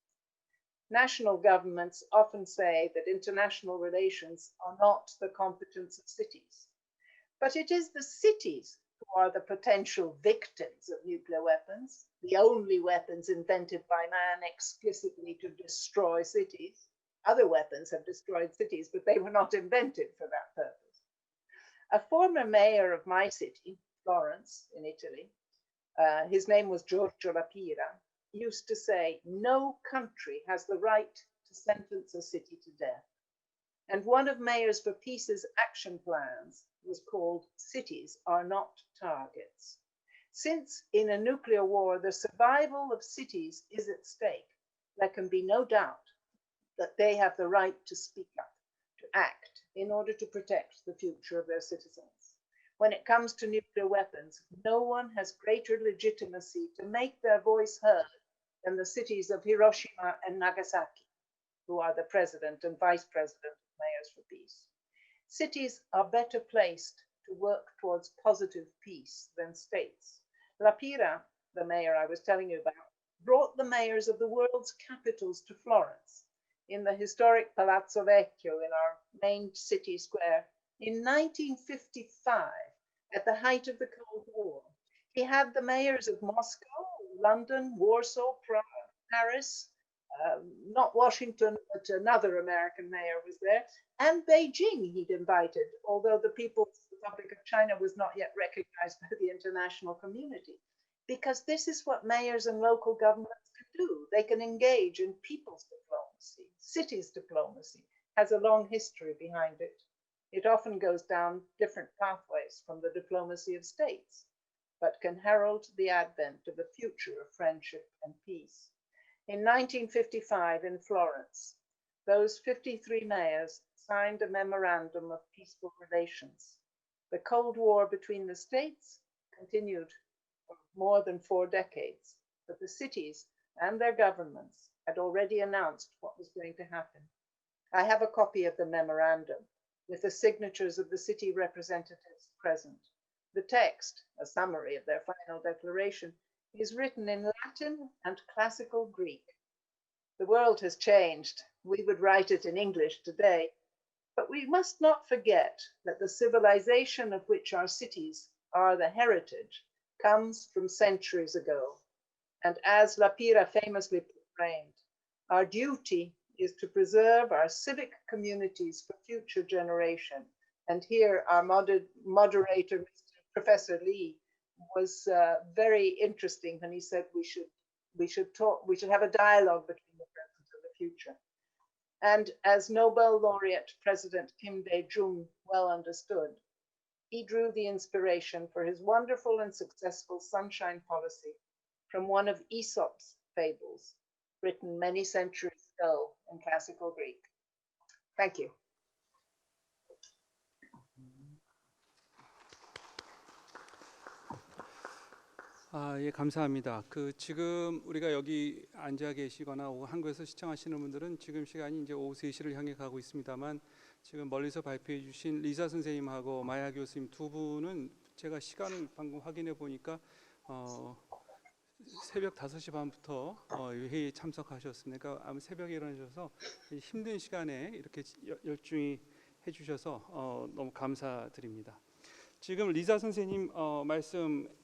National governments often say that international relations are not the competence of cities. But it is the cities who are the potential victims of nuclear weapons, the only weapons invented by man explicitly to destroy cities. Other weapons have destroyed cities, but they were not invented for that purpose. A former mayor of my city, Florence, in Italy, his name was Giorgio Lapira, used to say, no country has the right to sentence a city to death. And one of Mayors for Peace's action plans was called Cities Are Not Targets. Since in a nuclear war, the survival of cities is at stake, there can be no doubt that they have the right to speak up, to act in order to protect the future of their citizens. When it comes to nuclear weapons, no one has greater legitimacy to make their voice heard than the cities of Hiroshima and Nagasaki, who are the president and vice president of Mayors for Peace. Cities are better placed to work towards positive peace than states. La Pira, the mayor I was telling you about, brought the mayors of the world's capitals to Florence in the historic Palazzo Vecchio in our main city square in 1955 at the height of the Cold War. He had the mayors of Moscow, London, Warsaw, Prague, Paris, not Washington, but another American mayor was there, and Beijing he'd invited, although the People's Republic of China was not yet recognized by the international community. Because this is what mayors and local governments can do. They can engage in people's diplomacy. Cities diplomacy has a long history behind it. It often goes down different pathways from the diplomacy of states, but can herald the advent of a future of friendship and peace. In 1955 in Florence, those 53 mayors signed a memorandum of peaceful relations. The Cold War between the states continued for more than 4 decades, but the cities and their governments had already announced what was going to happen. I have a copy of the memorandum with the signatures of the city representatives present. The text, a summary of their final declaration, is written in Latin and classical Greek. The world has changed. We would write it in English today, but we must not forget that the civilization of which our cities are the heritage comes from centuries ago. And as La Pira famously proclaimed, our duty is to preserve our civic communities for future generation. And here our moderator, Professor Lee, was very interesting when he said we should have a dialogue between the present and the future. And as Nobel laureate President Kim Dae-jung well understood, he drew the inspiration for his wonderful and successful sunshine policy from one of Aesop's fables, written many centuries ago in classical Greek. Thank you. 예, 감사합니다. 지금 우리가 여기 앉아 계시거나 한국에서 시청하시는 분들은 지금 시간이 이제 오후 3시를 향해 가고 있습니다만 지금 멀리서 발표해 주신 리사 선생님하고 마야 교수님 두 분은 제가 시간을 방금 확인해 보니까 새벽 5시 반부터 회의에 참석하셨습니다. 그러니까 아무 새벽에 일어나셔서 힘든 시간에 이렇게 열중히 해주셔서 너무 감사드립니다. 지금 리사 선생님 말씀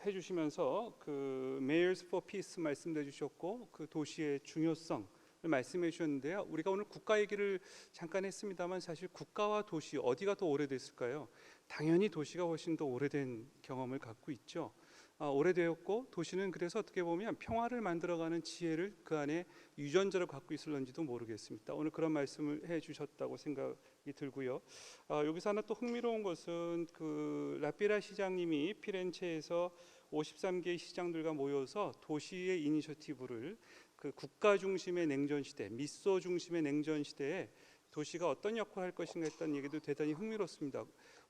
해주시면서 Mayors for Peace 말씀해 주셨고 도시의 중요성을 말씀해 주셨는데요. 우리가 오늘 국가 얘기를 잠깐 했습니다만 사실 국가와 도시 어디가 더 오래됐을까요? 당연히 도시가 훨씬 더 오래된 경험을 갖고 있죠. 오래되었고 도시는 그래서 어떻게 보면 평화를 만들어가는 지혜를 그 안에 유전자를 갖고 있을런지도 모르겠습니다. 오늘 그런 말씀을 해주셨다고 생각이 들고요. 여기서 하나 또 흥미로운 것은 라피라 시장님이 피렌체에서 53개의 시장들과 모여서 도시의 이니셔티브를 국가 중심의 냉전 시대, 미소 중심의 냉전 시대에 도시가 어떤 역할을 할 것인가 했다는 얘기도 대단히 흥미롭습니다.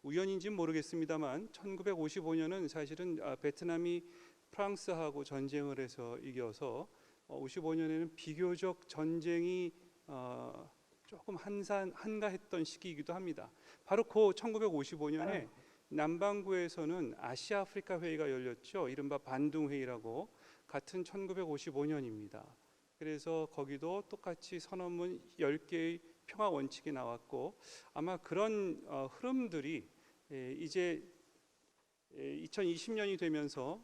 우연인지는 모르겠습니다만 1955년은 사실은 베트남이 프랑스하고 전쟁을 해서 이겨서 55년에는 비교적 전쟁이 조금 한가했던 시기이기도 합니다. 바로 그 1955년에 남반구에서는 아시아 아프리카 회의가 열렸죠. 이른바 반둥 회의라고 같은 1955년입니다. 그래서 거기도 똑같이 선언문 10개의 평화 원칙이 나왔고 아마 그런 흐름들이 이제 2020년이 되면서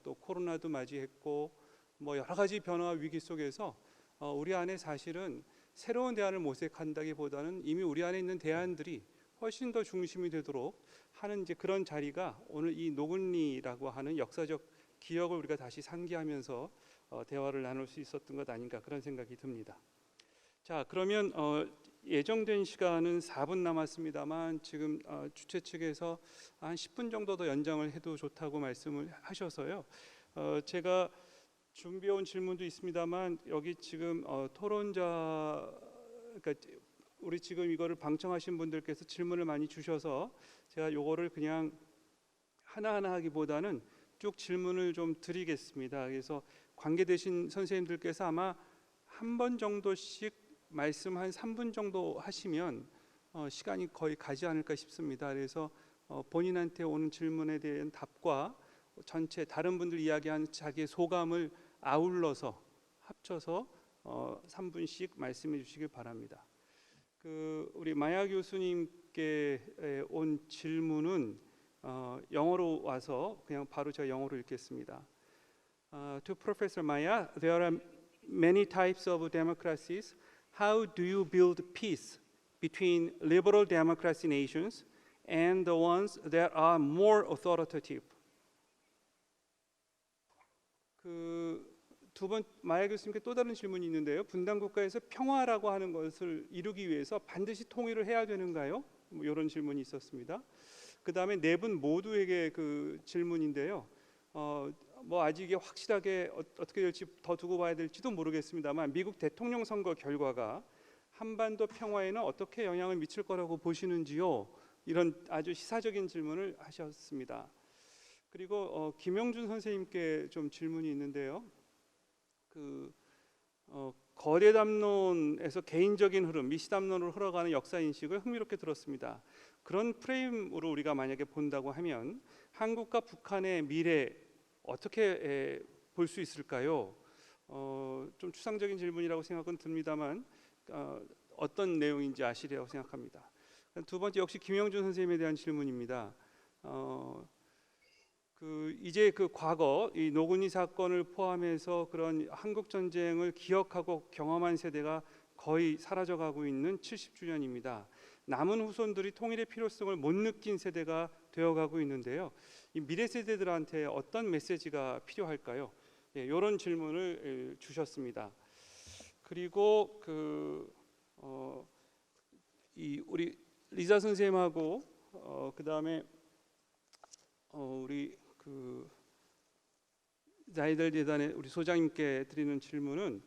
또 코로나도 맞이했고 뭐 여러 가지 변화와 위기 속에서 우리 안에 사실은 새로운 대안을 모색한다기보다는 이미 우리 안에 있는 대안들이 훨씬 더 중심이 되도록 하는 이제 그런 자리가 오늘 이 노근리라고 하는 역사적 기억을 우리가 다시 상기하면서 대화를 나눌 수 있었던 것 아닌가 그런 생각이 듭니다. 자, 그러면 예정된 시간은 4분 남았습니다만 지금 주최 측에서 한 10분 정도 더 연장을 해도 좋다고 말씀을 하셔서요. 제가 준비해온 질문도 있습니다만 여기 지금 토론자, 그러니까 우리 지금 이거를 방청하신 분들께서 질문을 많이 주셔서 제가 요거를 그냥 하나하나 하기보다는 쭉 질문을 좀 드리겠습니다. 그래서 관계되신 선생님들께서 아마 한 번 정도씩 말씀 한 3분 정도 하시면 시간이 거의 가지 않을까 싶습니다. 그래서 본인한테 오는 질문에 대한 답과 전체 다른 분들 이야기한 자기의 소감을 아울러서 합쳐서 3분씩 말씀해 주시길 바랍니다. 우리 마야 교수님께 온 질문은 영어로 와서 그냥 바로 제가 영어로 읽겠습니다. To Professor Maya, there are many types of democracies. How do you build peace between liberal democracy nations and the ones that are more authoritative? 두 번 마야 교수님께 또 다른 질문이 있는데요. 분단 국가에서 평화라고 하는 것을 이루기 위해서 반드시 통일을 해야 되는가요? 뭐 이런 질문이 있었습니다. 그 다음에 네 분 모두에게 그 질문인데요. 뭐 아직 이게 확실하게 어떻게 될지 더 두고 봐야 될지도 모르겠습니다만 미국 대통령 선거 결과가 한반도 평화에는 어떻게 영향을 미칠 거라고 보시는지요? 이런 아주 시사적인 질문을 하셨습니다. 그리고 김영준 선생님께 좀 질문이 있는데요. 거대 담론에서 개인적인 흐름, 미시 담론으로 흘러가는 역사 인식을 흥미롭게 들었습니다. 그런 프레임으로 우리가 만약에 본다고 하면 한국과 북한의 미래 어떻게 볼 수 있을까요? 좀 추상적인 질문이라고 생각은 듭니다만 어떤 내용인지 아시리라고 생각합니다. 두 번째 역시 김영준 선생님에 대한 질문입니다. 이제 그 과거 이 노구니 사건을 포함해서 그런 한국 전쟁을 기억하고 경험한 세대가 거의 사라져가고 있는 70주년입니다. 남은 후손들이 통일의 필요성을 못 느낀 세대가 되어가고 있는데요. 이 미래 세대들한테 어떤 메시지가 필요할까요? 이런 질문을 주셨습니다. 그리고 우리 리자 선생님하고 그 다음에 우리 자이들 재단의 우리 소장님께 드리는 질문은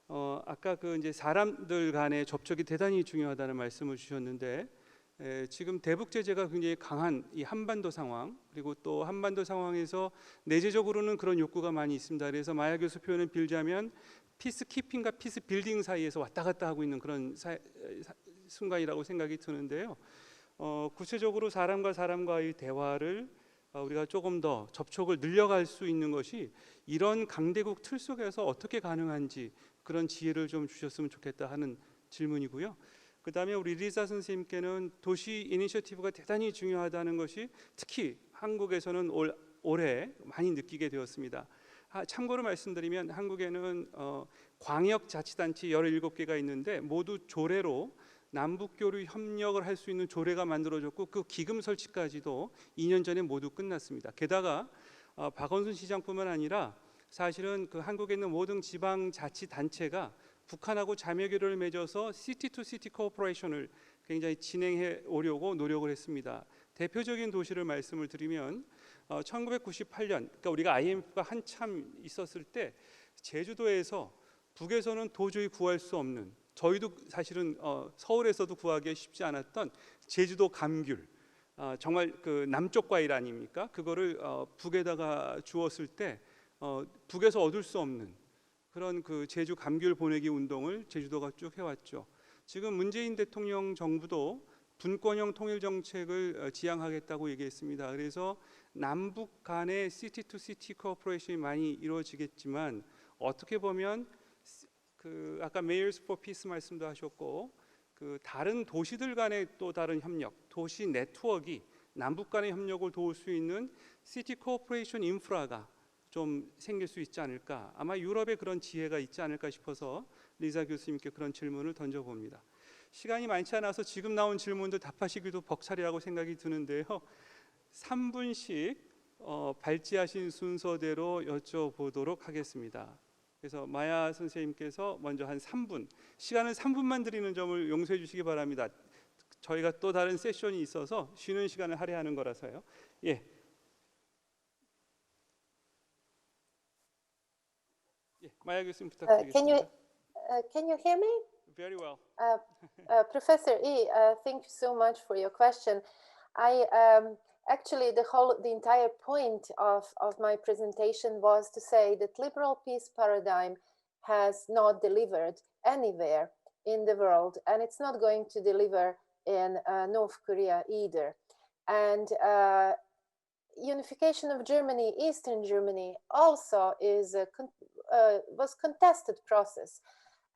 아까 이제 사람들 간의 접촉이 대단히 중요하다는 말씀을 주셨는데 지금 대북 제재가 굉장히 강한 이 한반도 상황 그리고 또 한반도 상황에서 내재적으로는 그런 욕구가 많이 있습니다. 그래서 마야 교수 표현을 빌자면 피스 키핑과 피스 빌딩 사이에서 왔다 갔다 하고 있는 그런 순간이라고 생각이 드는데요. 구체적으로 사람과 사람과의 대화를 우리가 조금 더 접촉을 늘려갈 수 있는 것이 이런 강대국 틀 속에서 어떻게 가능한지 그런 지혜를 좀 주셨으면 좋겠다 하는 질문이고요. 그 다음에 우리 리사 선생님께는 도시 이니셔티브가 대단히 중요하다는 것이 특히 한국에서는 올해 많이 느끼게 되었습니다. 참고로 말씀드리면 한국에는 광역자치단체 17개가 있는데 모두 조례로 남북교류 협력을 할 수 있는 조례가 만들어졌고 그 기금 설치까지도 2년 전에 모두 끝났습니다. 게다가 박원순 시장뿐만 아니라 사실은 그 한국에 있는 모든 지방자치단체가 북한하고 자매교류를 맺어서 시티-투-시티 코퍼레이션을 굉장히 진행해 오려고 노력을 했습니다. 대표적인 도시를 말씀을 드리면 1998년 그러니까 우리가 IMF가 한참 있었을 때 제주도에서 북에서는 도저히 구할 수 없는 저희도 사실은 서울에서도 구하기 쉽지 않았던 제주도 감귤 정말 그 남쪽 과일 아닙니까? 그거를 북에다가 주었을 때 북에서 얻을 수 없는 그런 그 제주 감귤 보내기 운동을 제주도가 쭉 해왔죠. 지금 문재인 대통령 정부도 분권형 통일 정책을 지향하겠다고 얘기했습니다. 그래서 남북 간의 시티-투-시티 코퍼레이션이 많이 이루어지겠지만 어떻게 보면 아까 Mayors for Peace 말씀도 하셨고 다른 도시들 간의 또 다른 협력, 도시 네트워크가 남북 간의 협력을 도울 수 있는 시티 코퍼레이션 인프라가 좀 생길 수 있지 않을까. 아마 유럽에 그런 지혜가 있지 않을까 싶어서 리사 교수님께 그런 질문을 던져봅니다. 시간이 많지 않아서 지금 나온 질문도 답하시기도 벅차리하고 생각이 드는데요. 3분씩 발제하신 순서대로 여쭤보도록 하겠습니다. 그래서 마야 선생님께서 먼저 한 3분, 시간은 3분만 드리는 점을 용서해 주시기 바랍니다. 저희가 또 다른 세션이 있어서 쉬는 시간을 할애하는 거라서요. 예. 마야 교수님 부탁드리겠습니다. Can you hear me? Very well. Professor Yi, thank you so much for your question. Actually, the entire point of my presentation was to say that liberal peace paradigm has not delivered anywhere. in the world, and it's not going to deliver in North Korea either. And unification of Germany, Eastern Germany, also is was contested process,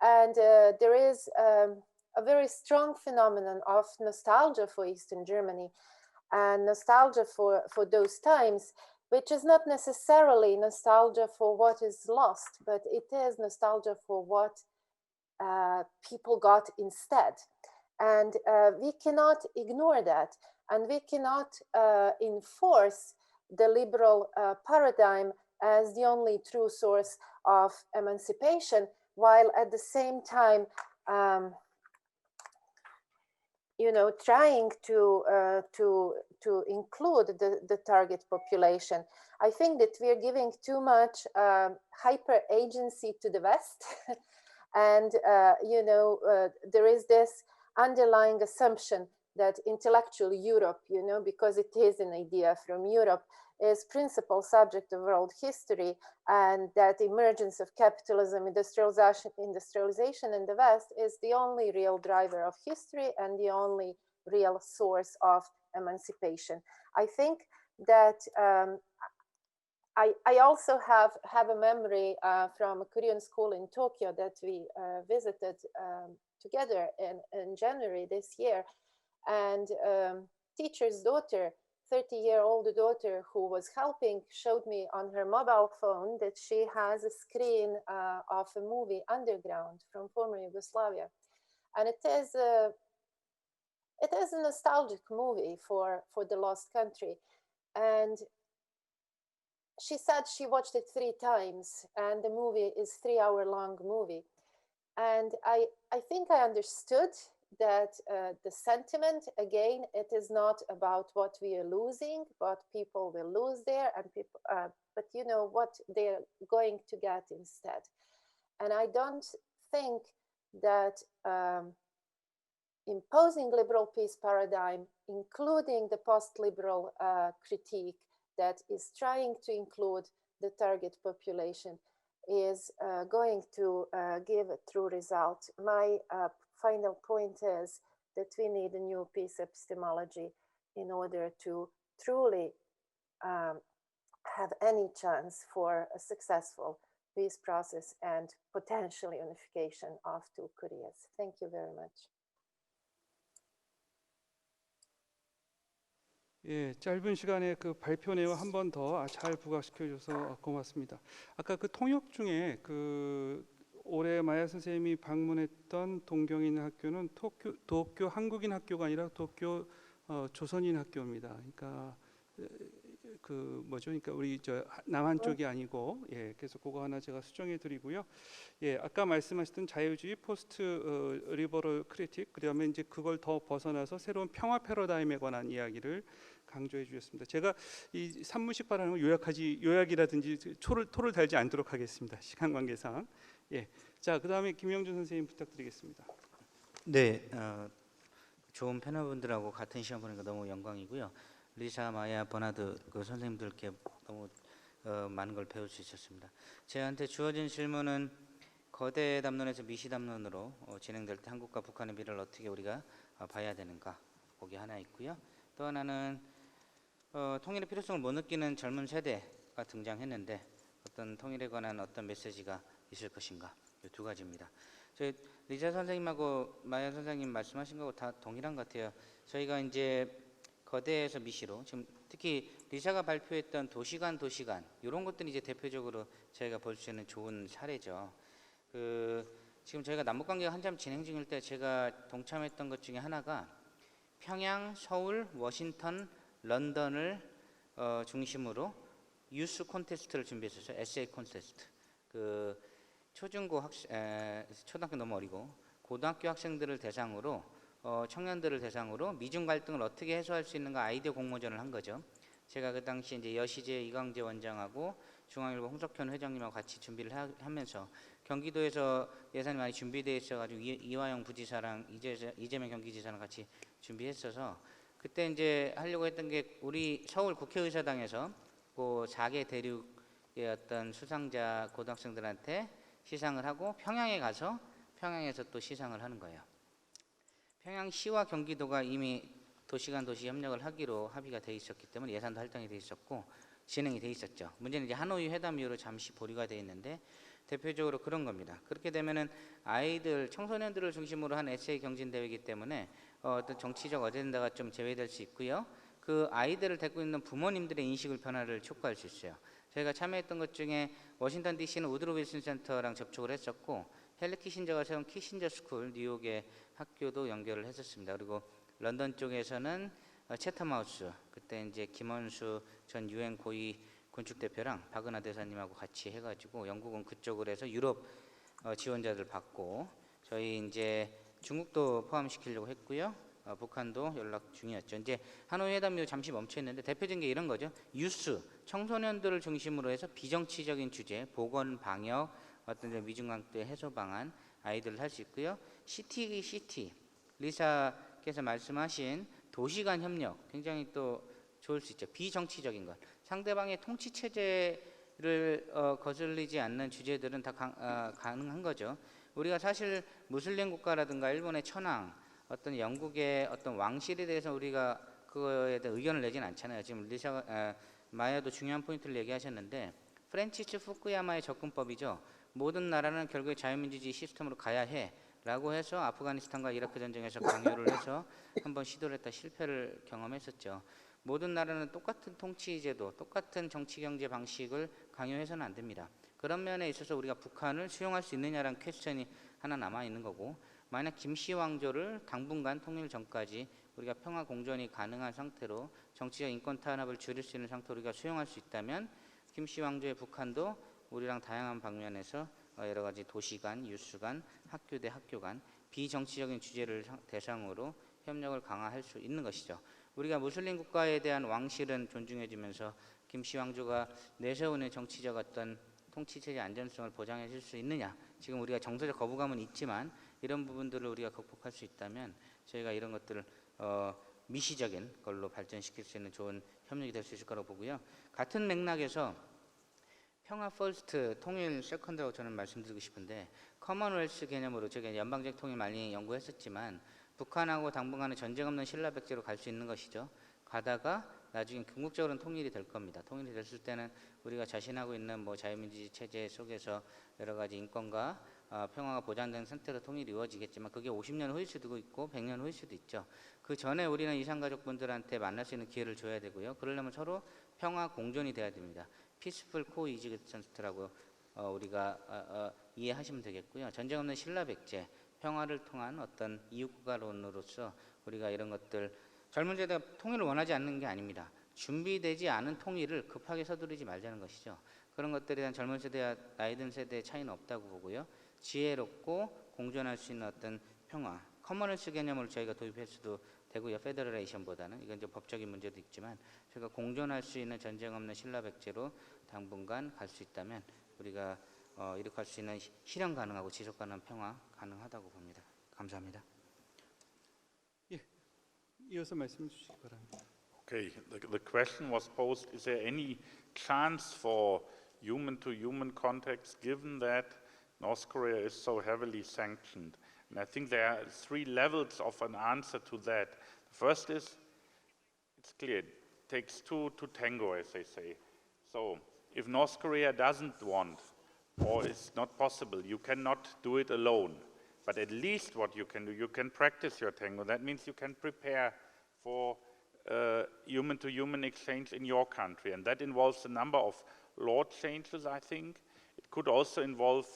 and there is a very strong phenomenon of nostalgia for Eastern Germany and nostalgia for those times, which is not necessarily nostalgia for what is lost, but it is nostalgia for what people got instead. And we cannot ignore that. And we cannot enforce the liberal paradigm as the only true source of emancipation, while at the same time, trying to include the target population. I think that we are giving too much hyper agency to the West, and there is this underlying assumption that intellectual Europe, because it is an idea from Europe, is principal subject of world history, and that emergence of capitalism, industrialization in the West is the only real driver of history and the only real source of emancipation. I think that I also have a memory from a Korean school in Tokyo that we visited together in January this year, and teacher's daughter, 30-year-old daughter who was helping, showed me on her mobile phone that she has a screen of a movie, Underground, from former Yugoslavia. And it is a nostalgic movie for the lost country. And she said she watched it 3 times, and the movie is 3-hour-long movie. And I think I understood that the sentiment, again, it is not about what we are losing, what people will lose there, and people, but what they're going to get instead. And I don't think that imposing liberal peace paradigm, including the post-liberal critique that is trying to include the target population, is going to give a true result. My final point is that we need a new peace epistemology in order to truly have any chance for a successful peace process and potential unification of 2 Koreas. Thank you very much. 예, 짧은 시간에 그 발표 내용 한 번 더 잘 부각시켜 줘서 고맙습니다. 아까 그 통역 중에 그 올해 마야 선생님이 방문했던 동경에 있는 학교는 도쿄 한국인 학교가 아니라 도쿄 조선인 학교입니다. 그러니까 그 뭐죠? 그러니까 우리 저 남한 쪽이 아니고, 예, 그래서 그거 하나 제가 수정해 드리고요. 예, 아까 말씀하셨던 자유주의 포스트 리버럴 크리틱, 그다음에 이제 그걸 더 벗어나서 새로운 평화 패러다임에 관한 이야기를 강조해 주셨습니다. 제가 이 산문식 발언을 요약이라든지 토를 달지 않도록 하겠습니다. 시간 관계상. 예, 자, 그다음에 김영준 선생님 부탁드리겠습니다. 네, 좋은 패널분들하고 같은 시간 보니까 너무 영광이고요. 리사, 마야, 버나드 그 선생님들께 너무 많은 걸 배울 수 있었습니다. 저한테 주어진 질문은 거대 담론에서 미시 담론으로 진행될 때 한국과 북한의 미래를 어떻게 우리가 봐야 되는가, 거기 하나 있고요. 또 하나는 통일의 필요성을 못 느끼는 젊은 세대가 등장했는데 어떤 통일에 관한 어떤 메시지가 있을 것인가, 이 2 가지입니다. 저희 리자 선생님하고 마야 선생님 말씀하신 거하고 다 동일한 것 같아요. 저희가 이제 거대에서 미시로, 지금 특히 리사가 발표했던 도시간 이런 것들이 이제 대표적으로 저희가 볼 수 있는 좋은 사례죠. 지금 저희가 남북관계가 한참 진행 중일 때 제가 동참했던 것 중에 하나가 평양, 서울, 워싱턴, 런던을 중심으로 유스 콘테스트를 준비했었어요. 에세이 콘테스트. 초등학교 너무 어리고 고등학교 학생들을 대상으로 청년들을 대상으로 미중 갈등을 어떻게 해소할 수 있는가 아이디어 공모전을 한 거죠. 제가 그 당시 이제 여시제 이광재 원장하고 중앙일보 홍석현 회장님하고 같이 준비를 하면서 경기도에서 예산이 많이 준비되어 있어가지고 이화영 부지사랑 이재명 경기지사랑 같이 준비했어서 그때 이제 하려고 했던 게 우리 서울 국회의사당에서 그 4개 대륙의 어떤 수상자 고등학생들한테 시상을 하고 평양에 가서 평양에서 또 시상을 하는 거예요. 평양시와 경기도가 이미 도시 간 도시 협력을 하기로 합의가 돼 있었기 때문에 예산도 할당이 돼 있었고 진행이 돼 있었죠. 문제는 이제 하노이 회담 이후로 잠시 보류가 돼 있는데 대표적으로 그런 겁니다. 그렇게 되면은 아이들, 청소년들을 중심으로 한 에세이 경진 대회이기 때문에 어떤 정치적 어젠다가 좀 제외될 수 있고요. 그 아이들을 데리고 있는 부모님들의 인식을 변화를 촉구할 수 있어요. 저희가 참여했던 것 중에 워싱턴 DC는 우드로 윌슨 센터랑 접촉을 했었고 헨리 키신저가 세운 키신저 스쿨 뉴욕의 학교도 연결을 했었습니다. 그리고 런던 쪽에서는 채텀 하우스 그때 이제 김원수 전 유엔 고위 건축 대표랑 박은하 대사님하고 같이 해가지고 영국은 그쪽으로 해서 유럽 지원자들 받고 저희 이제 중국도 포함시키려고 했고요. 북한도 연락 중이었죠. 이제 하노이 회담 이후 잠시 멈춰있는데 대표적인 게 이런 거죠. 유스 청소년들을 중심으로 해서 비정치적인 주제, 보건, 방역, 어떤 위중강대 해소 방안 아이들을 할 수 있고요. 시티 리사께서 말씀하신 도시간 협력 굉장히 또 좋을 수 있죠. 비정치적인 것. 상대방의 통치 체제를 거슬리지 않는 주제들은 다 가능한 거죠. 우리가 사실 무슬림 국가라든가 일본의 천황, 어떤 영국의 어떤 왕실에 대해서 우리가 그거에 대해 의견을 내지는 않잖아요. 지금 마야도 중요한 포인트를 얘기하셨는데 프랜치스 후쿠야마의 접근법이죠. 모든 나라는 결국에 자유민주주의 시스템으로 가야 해 라고 해서 아프가니스탄과 이라크 전쟁에서 강요를 해서 한번 시도를 했다 실패를 경험했었죠. 모든 나라는 똑같은 통치제도, 똑같은 정치 경제 방식을 강요해서는 안 됩니다. 그런 면에 있어서 우리가 북한을 수용할 수 있느냐라는 퀘스천이 하나 남아있는 거고 만약 김씨 왕조를 당분간 통일 전까지 우리가 평화 공존이 가능한 상태로 정치적 인권 탄압을 줄일 수 있는 상태로 우리가 수용할 수 있다면 김씨 왕조의 북한도 우리랑 다양한 방면에서 여러 가지 도시 간, 유스 간, 학교 대 학교 간 비정치적인 주제를 대상으로 협력을 강화할 수 있는 것이죠. 우리가 무슬림 국가에 대한 왕실은 존중해주면서 김씨 왕조가 내세우는 정치적 어떤 통치체제 안전성을 보장해 줄 수 있느냐. 지금 우리가 정서적 거부감은 있지만 이런 부분들을 우리가 극복할 수 있다면 저희가 이런 것들을 미시적인 걸로 발전시킬 수 있는 좋은 협력이 될 수 있을 거라고 보고요. 같은 맥락에서 평화 퍼스트, 통일 세컨드라고 저는 말씀드리고 싶은데 커먼웰스 개념으로 제가 연방적 통일 많이 연구했었지만 북한하고 당분간은 전쟁 없는 신라백제로 갈 수 있는 것이죠. 가다가 나중에 궁극적으로는 통일이 될 겁니다. 통일이 됐을 때는 우리가 자신하고 있는 뭐 자유민주주의 체제 속에서 여러 가지 인권과 평화가 보장된 상태로 통일이 이루어지겠지만 그게 50년 후일 수도 있고 100년 후일 수도 있죠. 그 전에 우리는 이산가족분들한테 만날 수 있는 기회를 줘야 되고요. 그러려면 서로 평화 공존이 돼야 됩니다. 피스풀 코이지스턴스라고 우리가 이해하시면 되겠고요. 전쟁 없는 신라백제, 평화를 통한 어떤 이웃국가론으로서 우리가 이런 것들 젊은 세대가 통일을 원하지 않는 게 아닙니다. 준비되지 않은 통일을 급하게 서두르지 말자는 것이죠. 그런 것들에 대한 젊은 세대와 나이 든 세대의 차이는 없다고 보고요. 지혜롭고 공존할 수 있는 어떤 평화, 커머넌스 개념을 저희가 도입했어도 되고요. 페더레이션보다는 이건 좀 법적인 문제도 있지만 저희가 공존할 수 있는 전쟁 없는 신라백제로 당분간 갈 수 있다면 우리가 이룩할 수 있는 실현 가능하고 지속 가능한 평화 가능하다고 봅니다. 감사합니다. 예, 이어서 말씀해 주시기 바랍니다. Okay, the question was posed, is there any chance for human-to-human contacts given that North Korea is so heavily sanctioned? And I think there are three levels of an answer to that. The first is, it's clear, it takes two to tango, as they say. So if North Korea doesn't want, or it's not possible, you cannot do it alone. But at least what you can do, you can practice your tango. That means you can prepare for human-to-human exchange in your country. And that involves a number of law changes, I think. It could also involve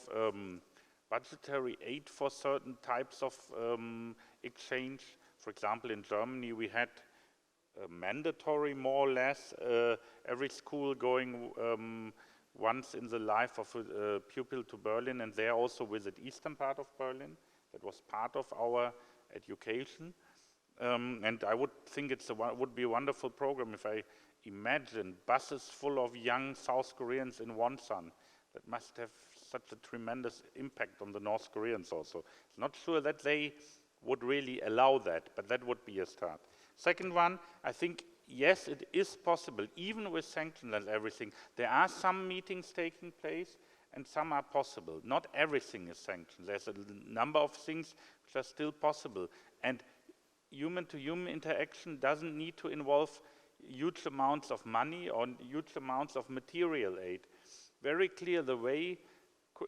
budgetary aid for certain types of exchange. For example, in Germany, we had mandatory, more or less, every school going once in the life of a pupil to Berlin, and there also visit eastern part of Berlin. That was part of our education. And I would think it would be a wonderful program if I imagine buses full of young South Koreans in Wonsan. That must have such a tremendous impact on the North Koreans also. It's not sure that they would really allow that, but that would be a start. Second one, I think, yes, it is possible, even with sanctions and everything. There are some meetings taking place, and some are possible. Not everything is sanctioned. There's a number of things which are still possible. And human-to-human interaction doesn't need to involve huge amounts of money or huge amounts of material aid. Very clear the way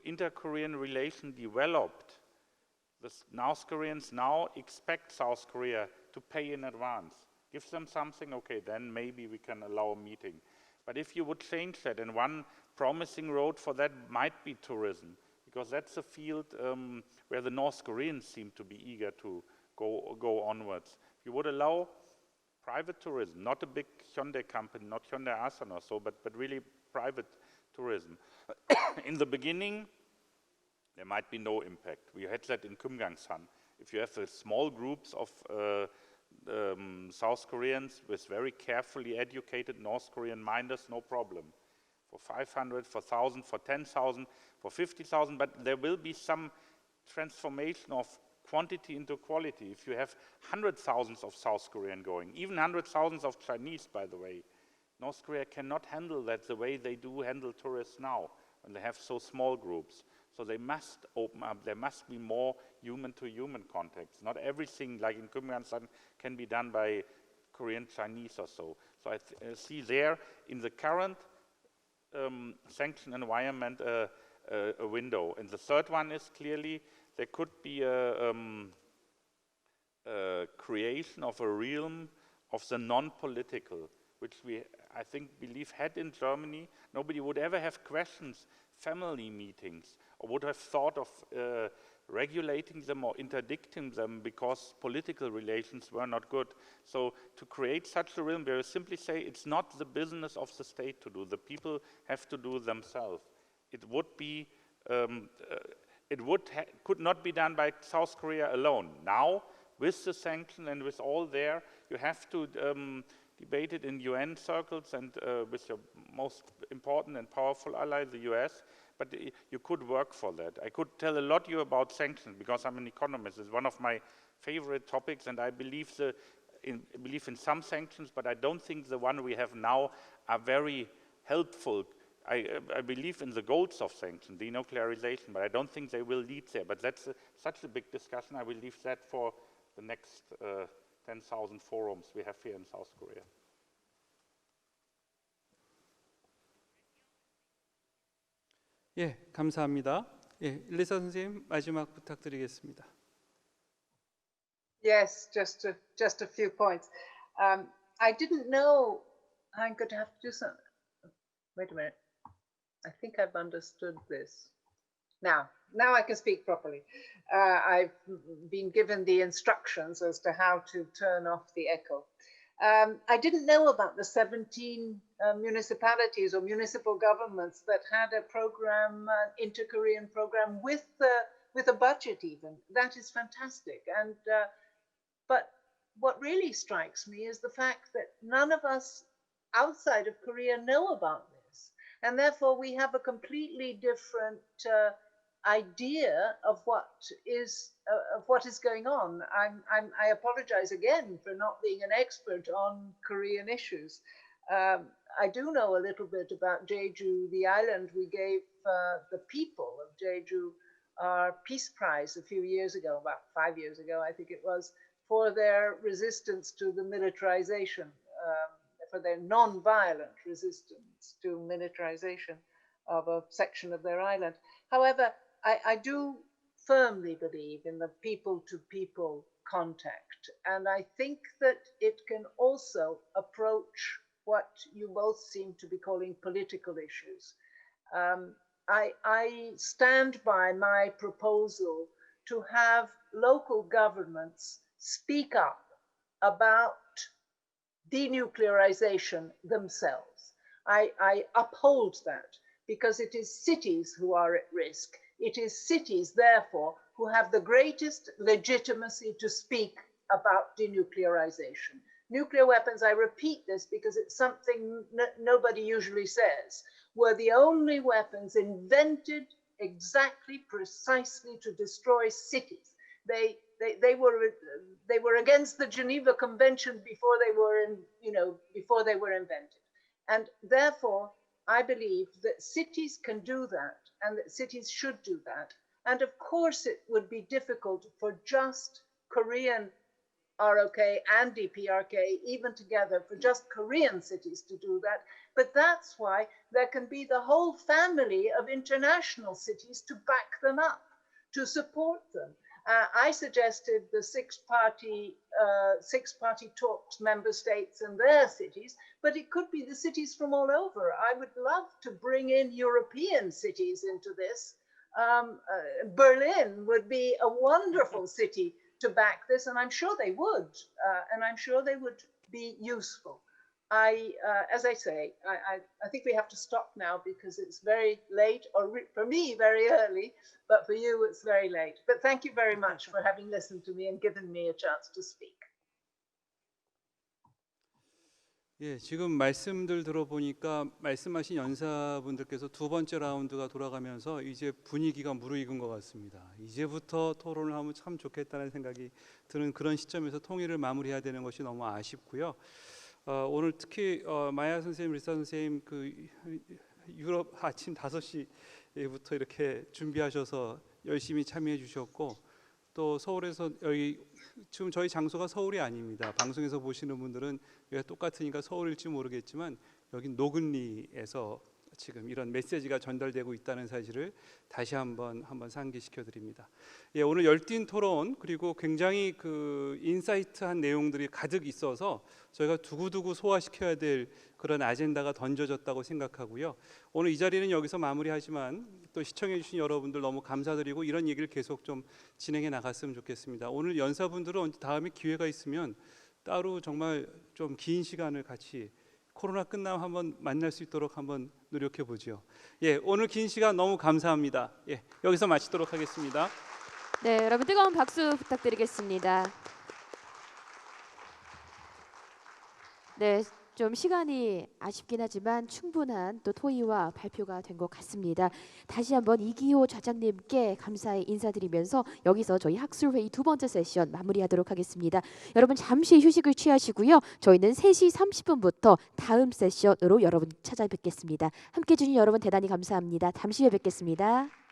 inter-Korean relation developed. The North Koreans now expect South Korea to pay in advance. Give them something, okay, then maybe we can allow a meeting. But if you would change that, and one promising road for that might be tourism, because that's a field where the North Koreans seem to be eager to go onwards. If you would allow private tourism, not a big Hyundai company, not Hyundai Asan or so, but really private tourism. In the beginning, there might be no impact. We had that in Kumgangsan. If you have small groups of South Koreans with very carefully educated North Korean minders, no problem. For 500, for 1,000, for 10,000, for 50,000, but there will be some transformation of quantity into quality. If you have hundred thousands of South Korean going, even hundred thousands of Chinese, by the way, North Korea cannot handle that the way they do handle tourists now, when they have so small groups. So they must open up. There must be more human-to-human contacts. Not everything, like in Kumgangsan, can be done by Korean Chinese or so. So I see there, in the current sanction environment, a window. And the third one is clearly there could be a creation of a realm of the non-political, which we, I think, believe had in Germany. Nobody would ever have questions, family meetings, or would have thought of regulating them or interdicting them because political relations were not good. So to create such a realm where you simply say it's not the business of the state to do, the people have to do themselves. It would be, could not be done by South Korea alone. Now, with the sanction and with all there, you have to debate it in UN circles and with your most important and powerful ally, the US. But you could work for that. I could tell a lot to you about sanctions because I'm an economist. It's one of my favorite topics, and I believe in some sanctions, but I don't think the one we have now are very helpful. I believe in the goals of sanctions, denuclearization, but I don't think they will lead there. But that's such a big discussion. I will leave that for the next 10,000 forums we have here in South Korea. 예, 감사합니다. 예, 일리사 선생님 마지막 부탁드리겠습니다. Yes, just a few points. I didn't know I'm going to have to do something. Wait a minute. I think I've understood this. Now I can speak properly. I've been given the instructions as to how to turn off the echo. I didn't know about the 17 municipalities or municipal governments that had a program, inter-Korean program with a budget even. That is fantastic. And but what really strikes me is the fact that none of us outside of Korea know about this. And therefore we have a completely different idea of what is going on. I apologize again for not being an expert on Korean issues. I do know a little bit about Jeju, the island. We gave the people of Jeju our Peace Prize a few years ago, about 5 years ago, I think it was, for their resistance to the militarization, for their non-violent resistance to militarization of a section of their island. However, I do firmly believe in the people-to-people contact, and I think that it can also approach what you both seem to be calling political issues. I stand by my proposal to have local governments speak up about denuclearization themselves. I uphold that because it is cities who are at risk. It is cities, therefore, who have the greatest legitimacy to speak about denuclearization. Nuclear weapons, I repeat this because it's something nobody usually says, were the only weapons invented exactly, precisely to destroy cities. They were against the Geneva Convention before they were invented. And therefore, I believe that cities can do that and that cities should do that. And of course, it would be difficult for just Korean ROK and DPRK, even together, for just Korean cities to do that. But that's why there can be the whole family of international cities to back them up, to support them. I suggested the six-party talks, member states and their cities, but it could be the cities from all over. I would love to bring in European cities into this. Berlin would be a wonderful city to back this, and I'm sure they would, and I'm sure they would be useful. As I say, I think we have to stop now because it's very late, or for me, very early, but for you, it's very late. But thank you very much for having listened to me and given me a chance to speak. 예, 지금 말씀들 들어보니까 말씀하신 연사분들께서 두 번째 라운드가 돌아가면서 이제 분위기가 무르익은 것 같습니다. 이제부터 토론을 하면 참 좋겠다는 생각이 드는 그런 시점에서 통일을 마무리해야 되는 것이 너무 아쉽고요. 오늘 특히 마야 선생님, 리사 선생님 그 유럽 아침 5시부터 이렇게 준비하셔서 열심히 참여해 주셨고, 또 서울에서 여기 지금 저희 장소가 서울이 아닙니다. 방송에서 보시는 분들은 여기가 똑같으니까 서울일지 모르겠지만 여긴 노근리에서 지금 이런 메시지가 전달되고 있다는 사실을 다시 한번 상기시켜 드립니다. 예, 오늘 열띤 토론 그리고 굉장히 그 인사이트한 내용들이 가득 있어서 저희가 두고두고 소화시켜야 될 그런 아젠다가 던져졌다고 생각하고요. 오늘 이 자리는 여기서 마무리하지만 또 시청해 주신 여러분들 너무 감사드리고 이런 얘기를 계속 좀 진행해 나갔으면 좋겠습니다. 오늘 연사분들은 다음에 기회가 있으면 따로 정말 좀 긴 시간을 같이 코로나 끝나면 한번 만날 수 있도록 한번 노력해 보죠. 예, 오늘 긴 시간 너무 감사합니다. 예, 여기서 마치도록 하겠습니다. 네, 여러분 뜨거운 박수 부탁드리겠습니다. 네, 좀 시간이 아쉽긴 하지만 충분한 또 토의와 발표가 된 것 같습니다. 다시 한번 이기호 좌장님께 감사의 인사드리면서 여기서 저희 학술회의 두 번째 세션 마무리하도록 하겠습니다. 여러분 잠시 휴식을 취하시고요. 저희는 3시 30분부터 다음 세션으로 여러분 찾아뵙겠습니다. 함께해 주신 여러분 대단히 감사합니다. 잠시 후에 뵙겠습니다.